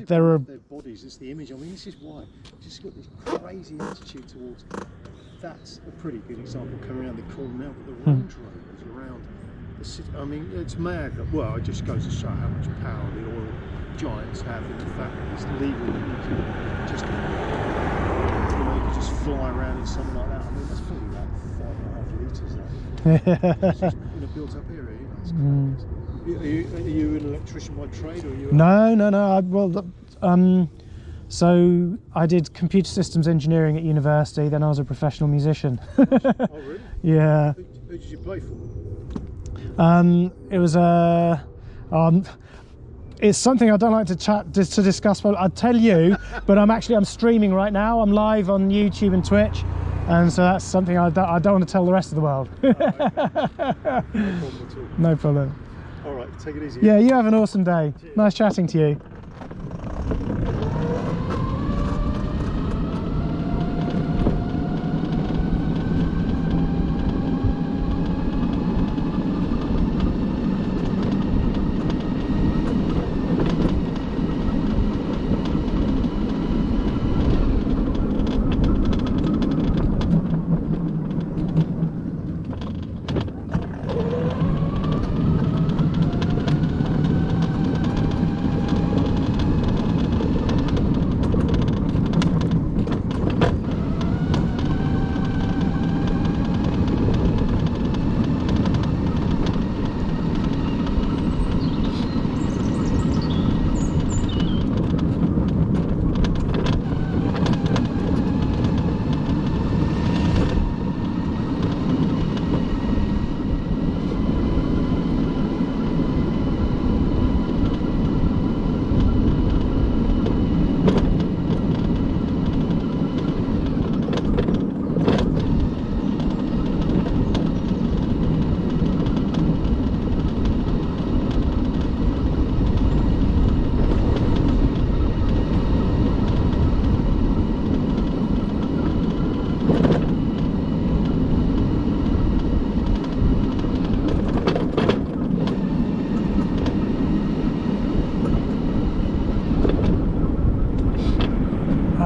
there are their bodies. It's the image. I mean, this is why just got this crazy attitude towards. That's a pretty good example coming around the corner now, but the Range Rovers around the city. I mean, it's mad. Well, it just goes to show how much power the oil giants have, and the fact that it's legal that you can just, you can just fly around in something like that. I mean, that's probably like 5.5 litres. It's just in a built-up area. Are you an electrician by trade, or are you? No. So I did computer systems engineering at university, then I was a professional musician. Oh, really? Yeah. Who did you play for? It was it's something I don't like to discuss, but I'd tell you, but I'm streaming right now. I'm live on YouTube and Twitch, and so that's something I don't want to tell the rest of the world. Oh, okay. No problem at all. No problem. All right, take it easy. Yeah, you have an awesome day. Cheers. Nice chatting to you.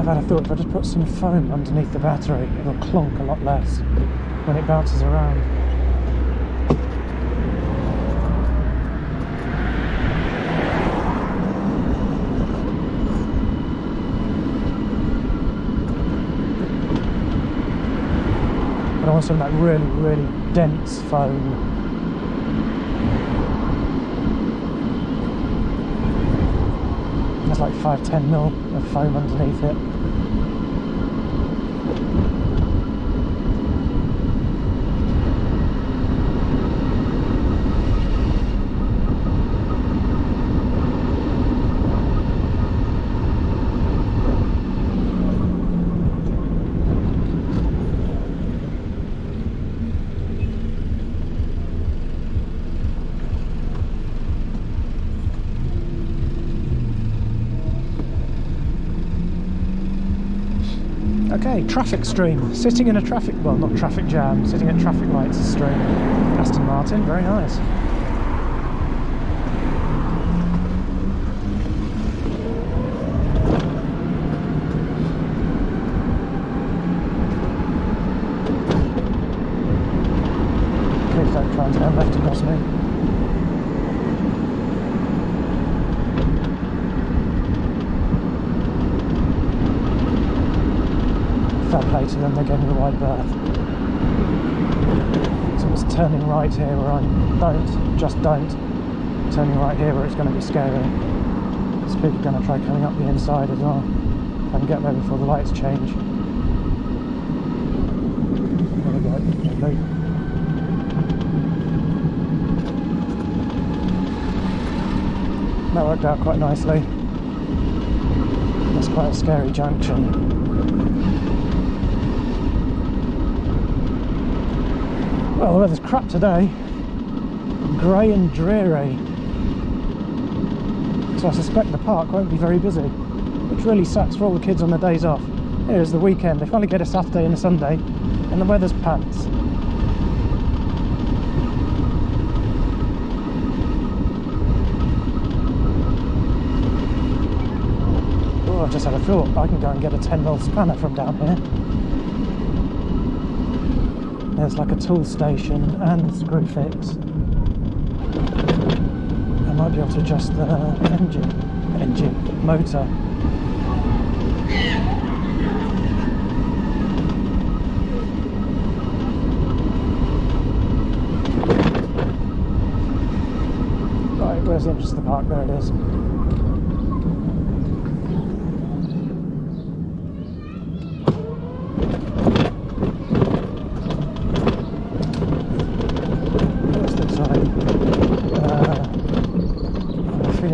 I thought if I just put some foam underneath the battery, it'll clonk a lot less when it bounces around. But I want some like really, really dense foam. There's like 5-10 mil of foam underneath it. Okay, traffic stream. Sitting in a traffic, well, not traffic jam, sitting at traffic lights stream. Aston Martin, very nice. Please don't try and turn left across me. Fair play to them, they gave me a wide berth. So it's turning right here where I don't. Turning right here where it's going to be scary. These people are going to try coming up the inside as well. If I can get there before the lights change. There we go, lovely. That worked out quite nicely. That's quite a scary junction. Well, the weather's crap today, grey and dreary, so I suspect the park won't be very busy, which really sucks for all the kids on their days off. Here's the weekend, they finally get a Saturday and a Sunday, and the weather's pants. Oh, I just had a thought, I can go and get a 10mm spanner from down here. There's like a tool station and screw fix. I might be able to adjust the motor. Right, where's the entrance to the park? There it is.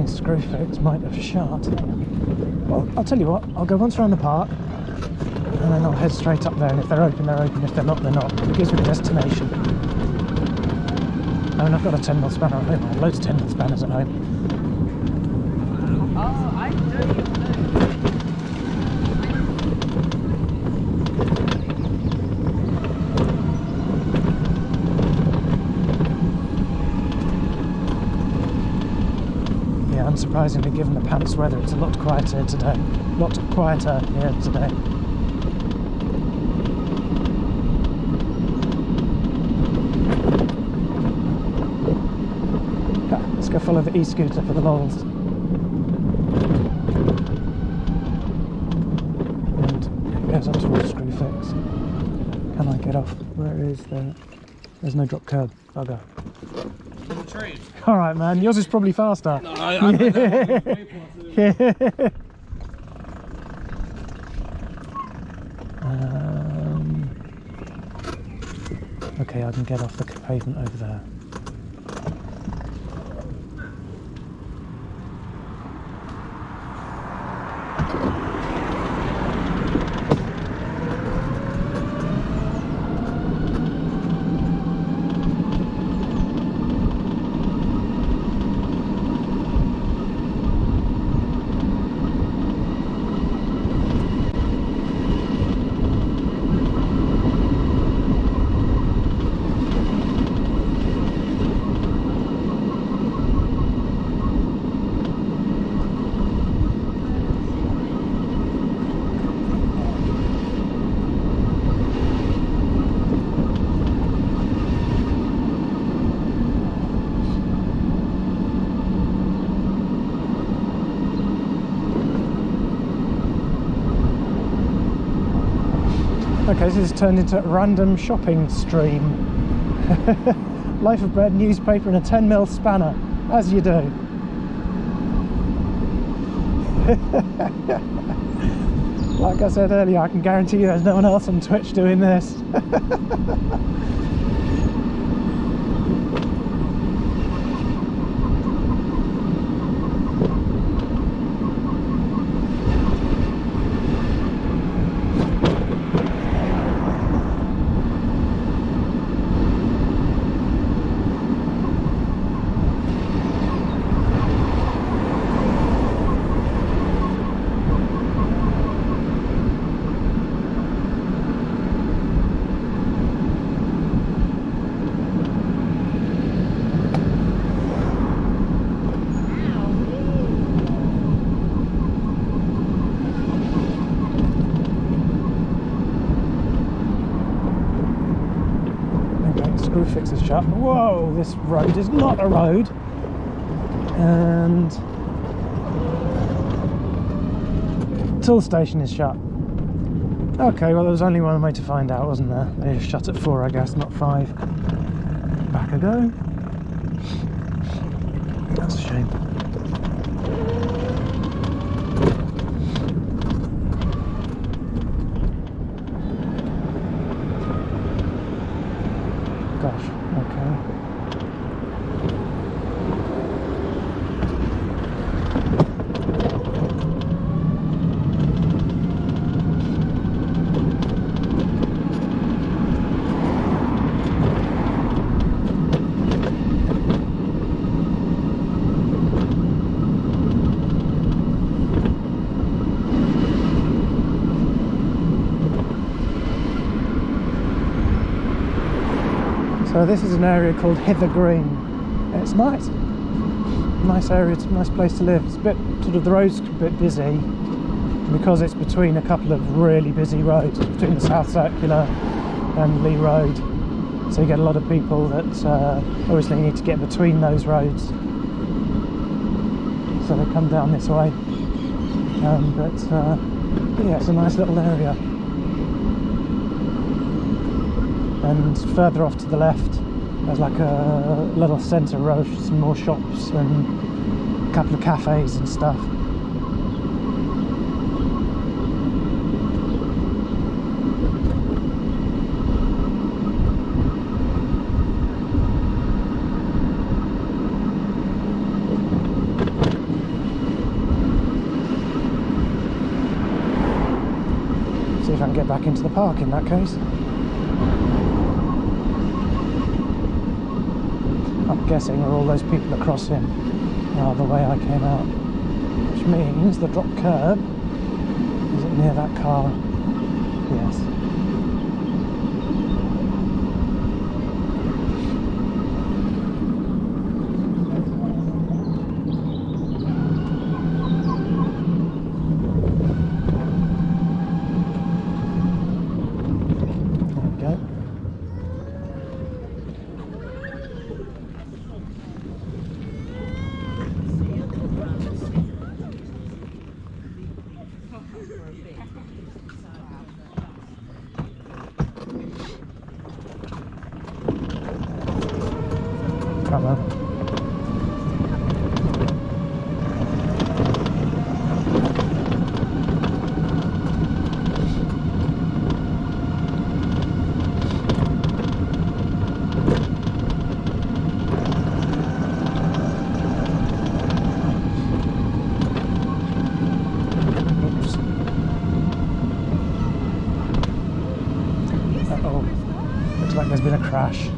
Screw fix might have shot. Well, I'll tell you what, I'll go once around the park and then I'll head straight up there, and if they're open, they're open, if they're not, they're not. It gives me a destination. I mean, I've got a 10mm spanner at home, I have loads of 10mm spanners at home. Oh, I know you Unsurprisingly, given the pants weather, it's a lot quieter today. A lot quieter here today. Let's go follow the e-scooter for the lols. And it goes up towards screw fix. Can I get off? Where is the... There's no drop curb. I'll go. Alright man, yours is probably faster. No, okay, I can get off the pavement over there. Okay, this has turned into a random shopping stream. Loaf of bread, newspaper and a 10mm spanner, as you do. Like I said earlier, I can guarantee you there's no one else on Twitch doing this. fix is shut. Whoa, this road is not a road. And tool station is shut. Okay, well there was only one way to find out, wasn't there? They just shut at 4, I guess, not 5. Back I go. That's a shame. Gosh, okay. So this is an area called Hither Green. It's nice. Nice area, it's a nice place to live. It's a bit, sort of, the road's a bit busy because it's between a couple of really busy roads, between the South Circular and Lee Road. So you get a lot of people that obviously need to get between those roads. So they come down this way. Yeah, it's a nice little area. And further off to the left there's like a little centre road, some more shops and a couple of cafes and stuff. See if I can get back into the park in that case. I'm guessing where all those people are crossing are the way I came out, which means the drop curb is it near that car? Yes. Come on. Oops. Uh-oh. Looks like there's been a crash.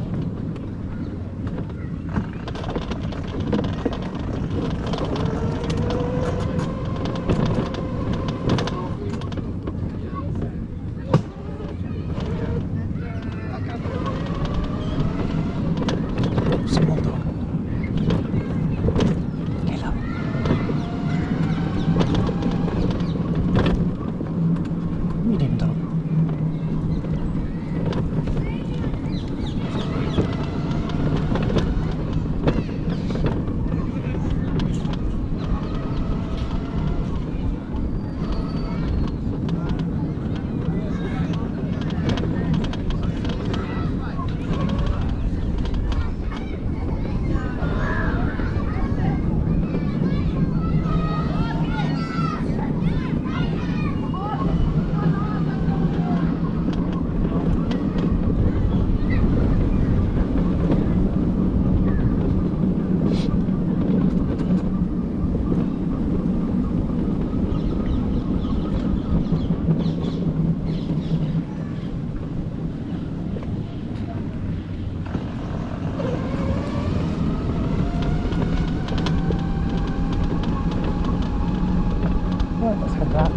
Right, let's head back.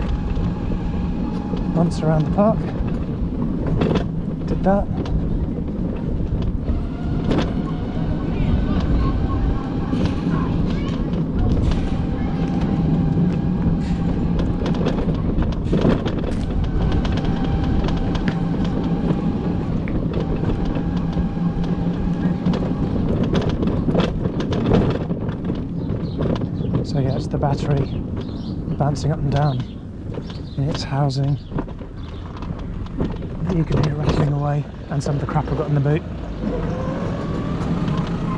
Once around the park. Did that. battery bouncing up and down in its housing. You can hear rattling away, and some of the crap I've got in the boot.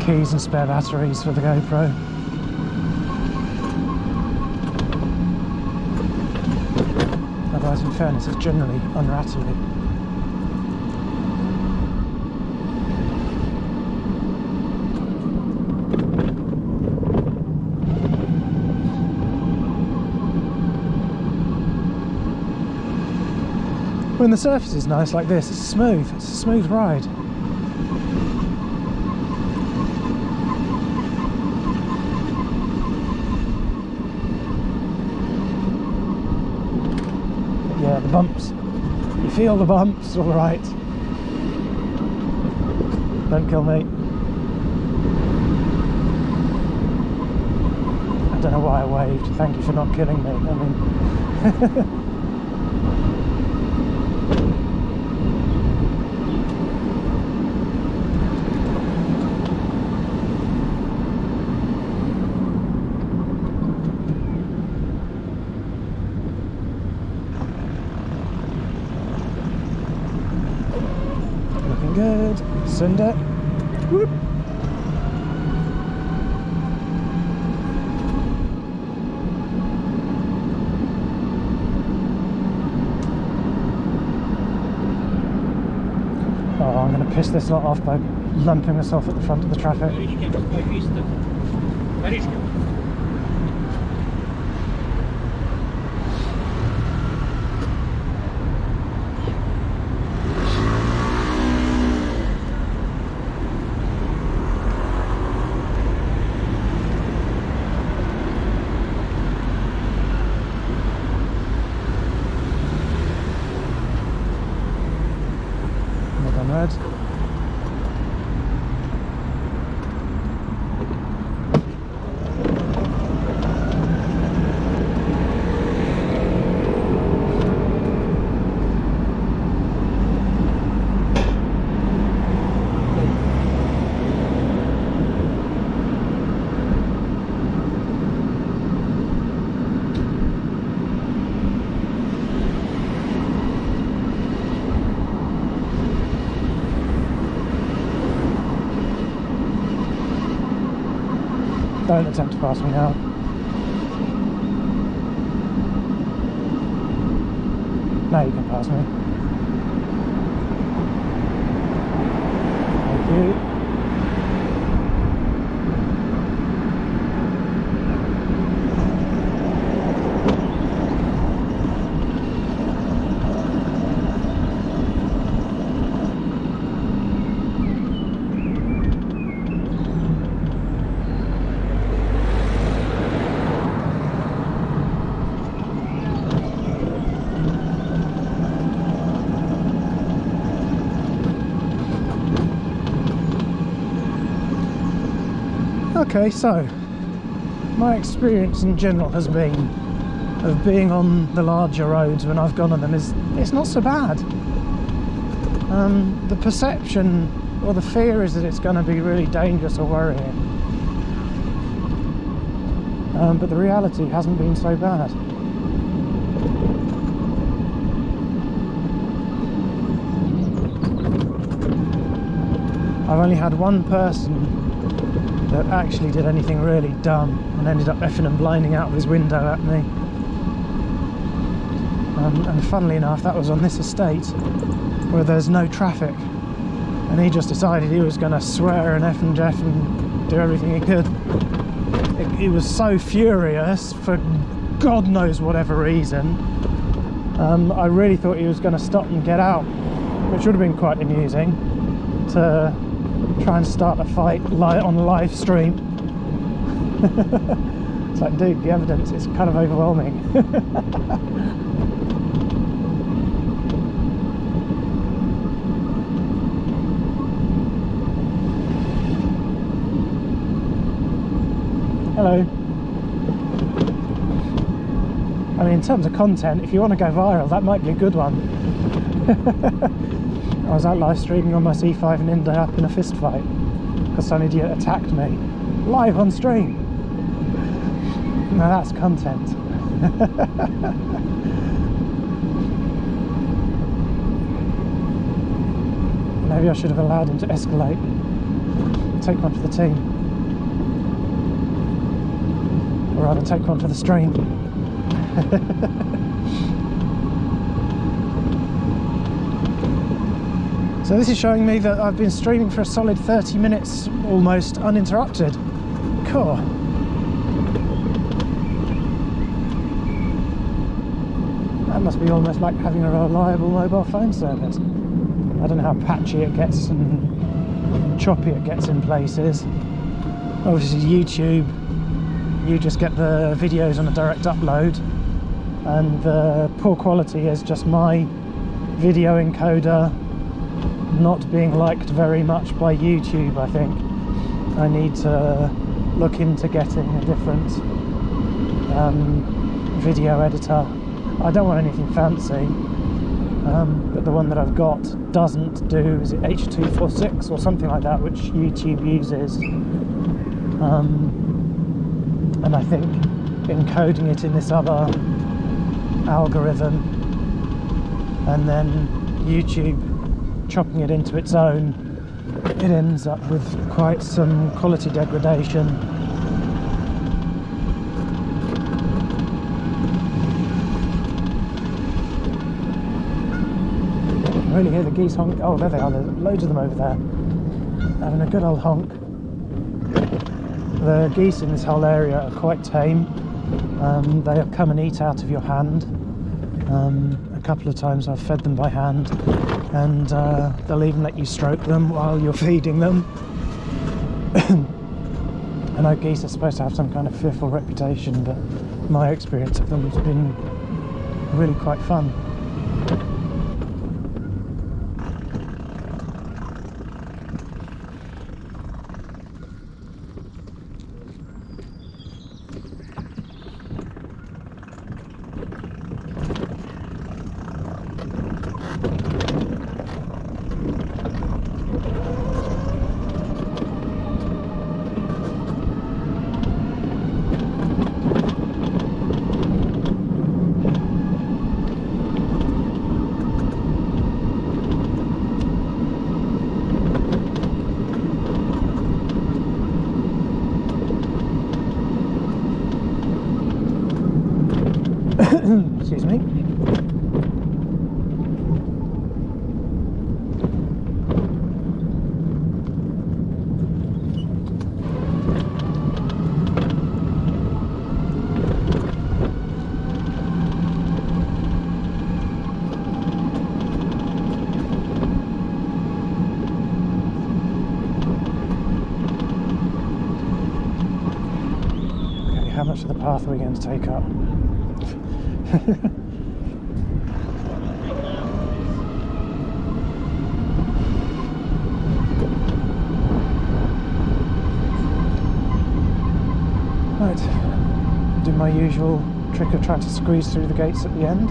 Keys and spare batteries for the GoPro. Otherwise, in fairness, it's generally unrattly. When the surface is nice like this, it's smooth. It's a smooth ride. Yeah, the bumps. You feel the bumps, all right. Don't kill me. I don't know why I waved. Thank you for not killing me. I mean... Good. Send it. Whoop. Oh, I'm going to piss this lot off by lumping myself at the front of the traffic. Red. Don't attempt to pass me now. Now you can pass me. Thank you. Okay, so my experience in general has been of being on the larger roads when I've gone on them is it's not so bad. The perception or the fear is that it's going to be really dangerous or worrying, but the reality hasn't been so bad. I've only had one person that actually did anything really dumb and ended up effing and blinding out of his window at me. And funnily enough, that was on this estate where there's no traffic, and he just decided he was going to swear and F and Jeff and do everything he could. He was so furious for God knows whatever reason. I really thought he was going to stop and get out, which would have been quite amusing, to try and start a fight on live stream. It's like, dude, the evidence is kind of overwhelming. Hello. I mean, in terms of content, if you want to go viral, that might be a good one. I was out live streaming on my C5 and ended up in a fist fight because some idiot attacked me live on stream. Now that's content. Maybe I should have allowed him to escalate. Take one for the team. Or rather, take one for the stream. So this is showing me that I've been streaming for a solid 30 minutes, almost uninterrupted. Cool. That must be almost like having a reliable mobile phone service. I don't know how patchy it gets and choppy it gets in places. Obviously YouTube, you just get the videos on a direct upload, and the poor quality is just my video encoder not being liked very much by YouTube. I think I need to look into getting a different video editor. I don't want anything fancy, but the one that I've got doesn't do, is it H.246 or something like that, which YouTube uses, and I think encoding it in this other algorithm and then YouTube chopping it into its own, it ends up with quite some quality degradation. I can really hear the geese honk. Oh, there they are, there's loads of them over there, having a good old honk. The geese in this whole area are quite tame. They come and eat out of your hand. A couple of times I've fed them by hand, and they'll even let you stroke them while you're feeding them. I know geese are supposed to have some kind of fearful reputation, but my experience of them has been really quite fun. Excuse me. Okay, how much of the path are we going to take up? Right, do my usual trick of trying to squeeze through the gates at the end.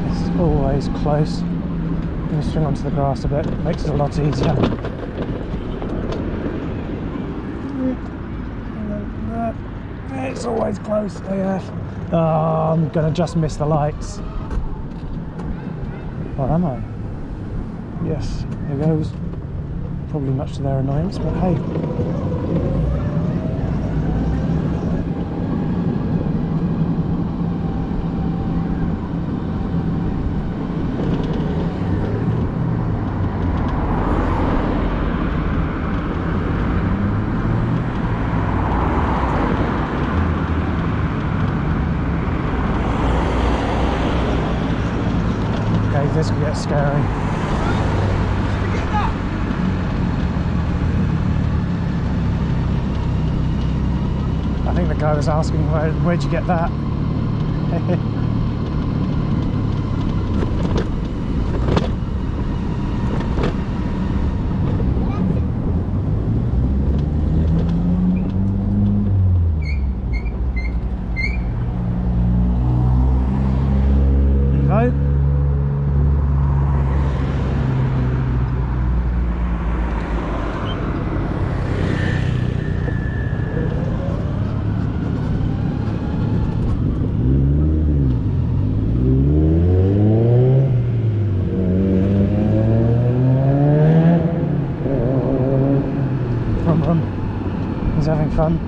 It's always close. When you swing onto the grass a bit, it makes it a lot easier. It's always close, AF. Oh, I'm gonna just miss the lights. Or am I? Yes, here goes. Probably much to their annoyance, but hey. This could get scary. I think the guy was asking, where'd you get that? camera him. He's having fun.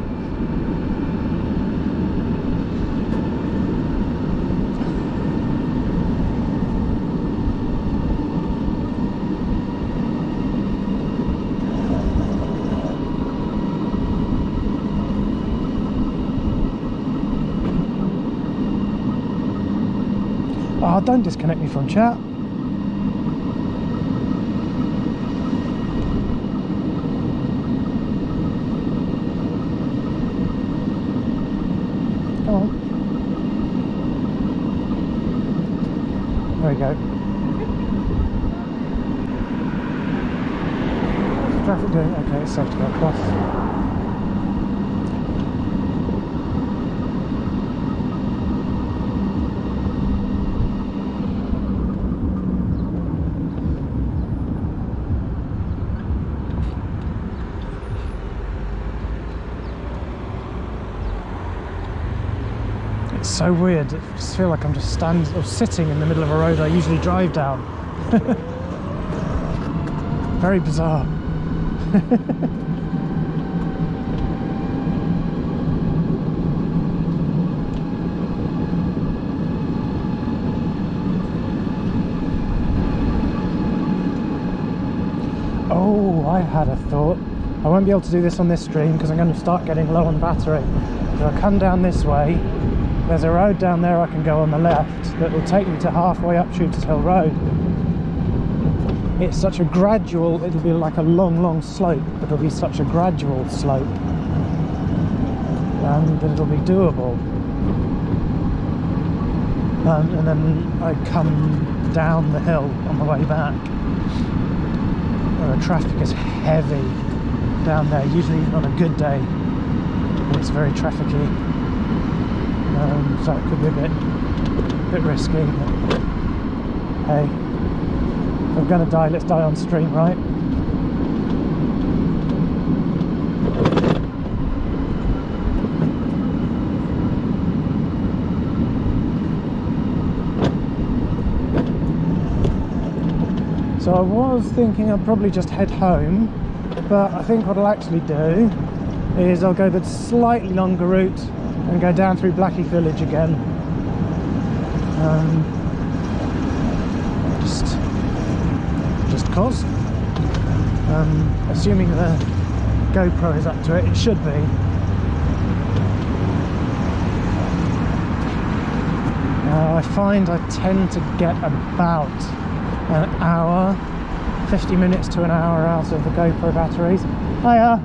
Oh, don't disconnect me from chat. Come on. There we go. What's the traffic doing? Okay, it's safe to go across. It's so weird. I just feel like I'm just standing or sitting in the middle of a road I usually drive down. Very bizarre. Oh, I had a thought. I won't be able to do this on this stream because I'm going to start getting low on battery. If I come down this way, there's a road down there I can go on the left that will take me to halfway up Shooters Hill Road. It's such a gradual, it'll be like a long slope, but it'll be such a gradual slope that it'll be doable. And then I come down the hill on the way back. The traffic is heavy down there, usually on a good day. It's very trafficy. So it could be a bit risky, but hey, if I'm gonna die, let's die on stream, right? So I was thinking I'd probably just head home, but I think what I'll actually do is I'll go the slightly longer route and go down through Blackheath Village again. Just cause. Assuming the GoPro is up to it, it should be. I find I tend to get about an hour, 50 minutes to an hour out of the GoPro batteries. Hiya!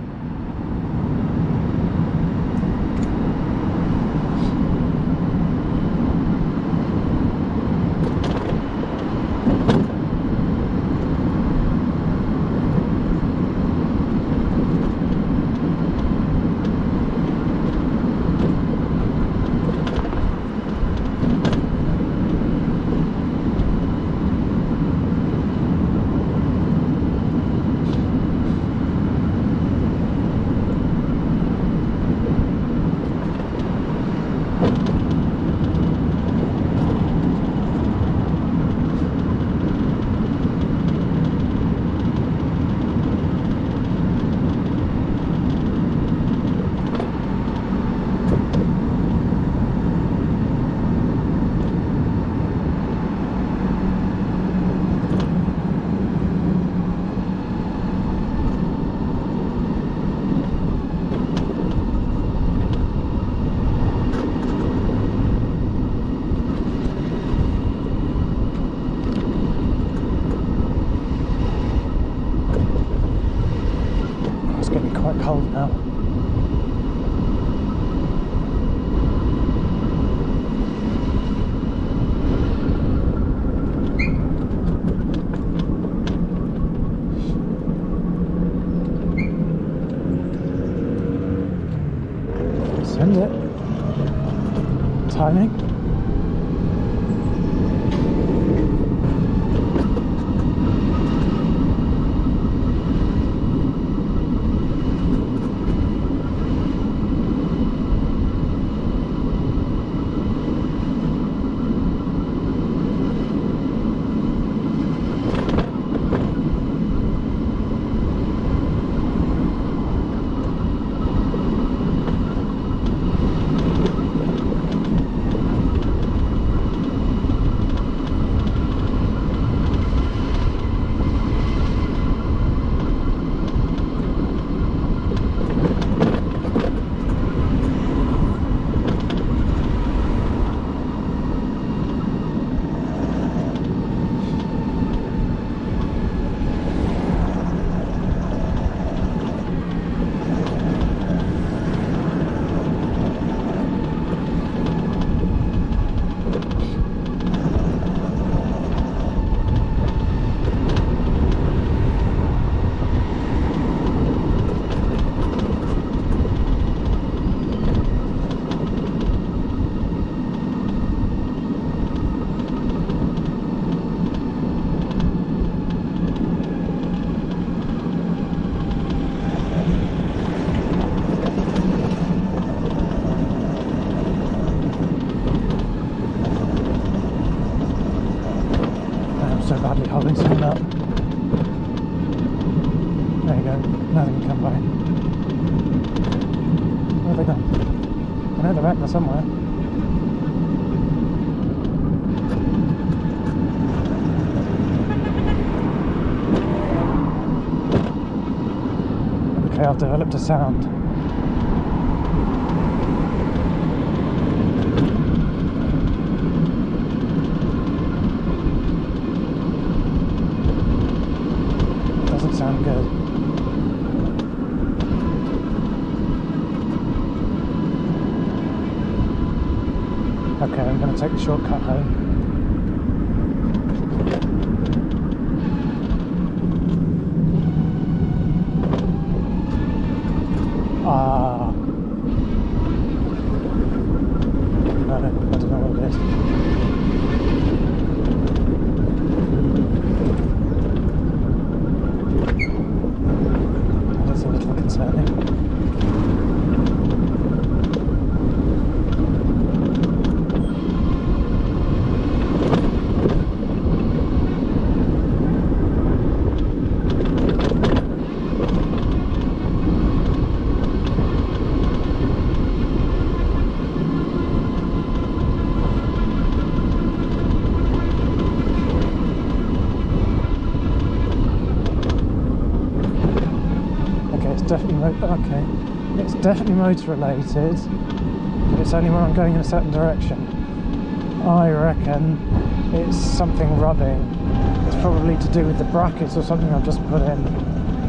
Cold now. Send it. Timing. Nothing can come by. Where have they gone? I know they're back there somewhere. Okay, I've developed a sound. Doesn't sound good. Okay, I'm going to take the shortcut home. No, I don't know what it is. That's a little concerning. Okay, it's definitely motor related, but it's only when I'm going in a certain direction. I reckon it's something rubbing. It's probably to do with the bracket or something I've just put in,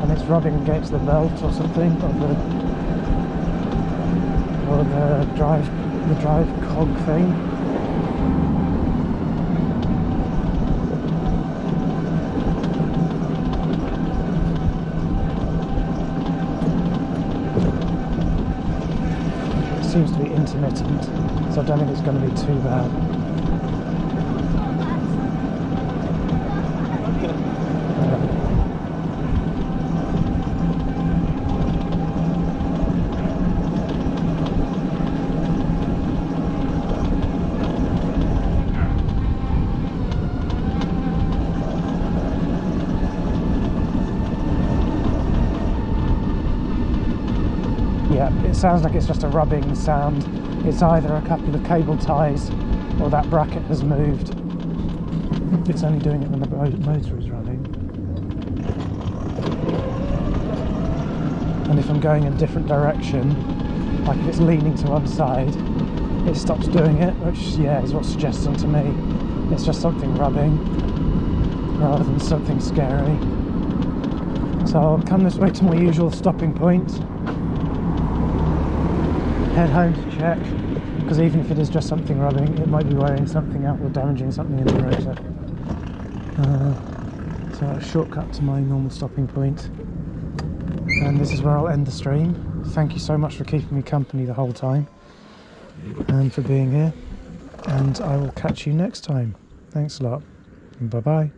and it's rubbing against the belt or something, or the drive cog thing. Seems to be intermittent, so I don't think it's going to be too bad. Yeah, it sounds like it's just a rubbing sound. It's either a couple of cable ties or that bracket has moved. It's only doing it when the motor is running. And if I'm going in a different direction, like if it's leaning to one side, it stops doing it, which, yeah, is what's suggesting to me it's just something rubbing rather than something scary. So I'll come this way to my usual stopping point. Head home to check, because even if it is just something rubbing, it might be wearing something out or damaging something in the rotor. So a shortcut to my normal stopping point, and this is where I'll end the stream. Thank you so much for keeping me company the whole time and for being here, and I will catch you next time. Thanks a lot, and bye bye.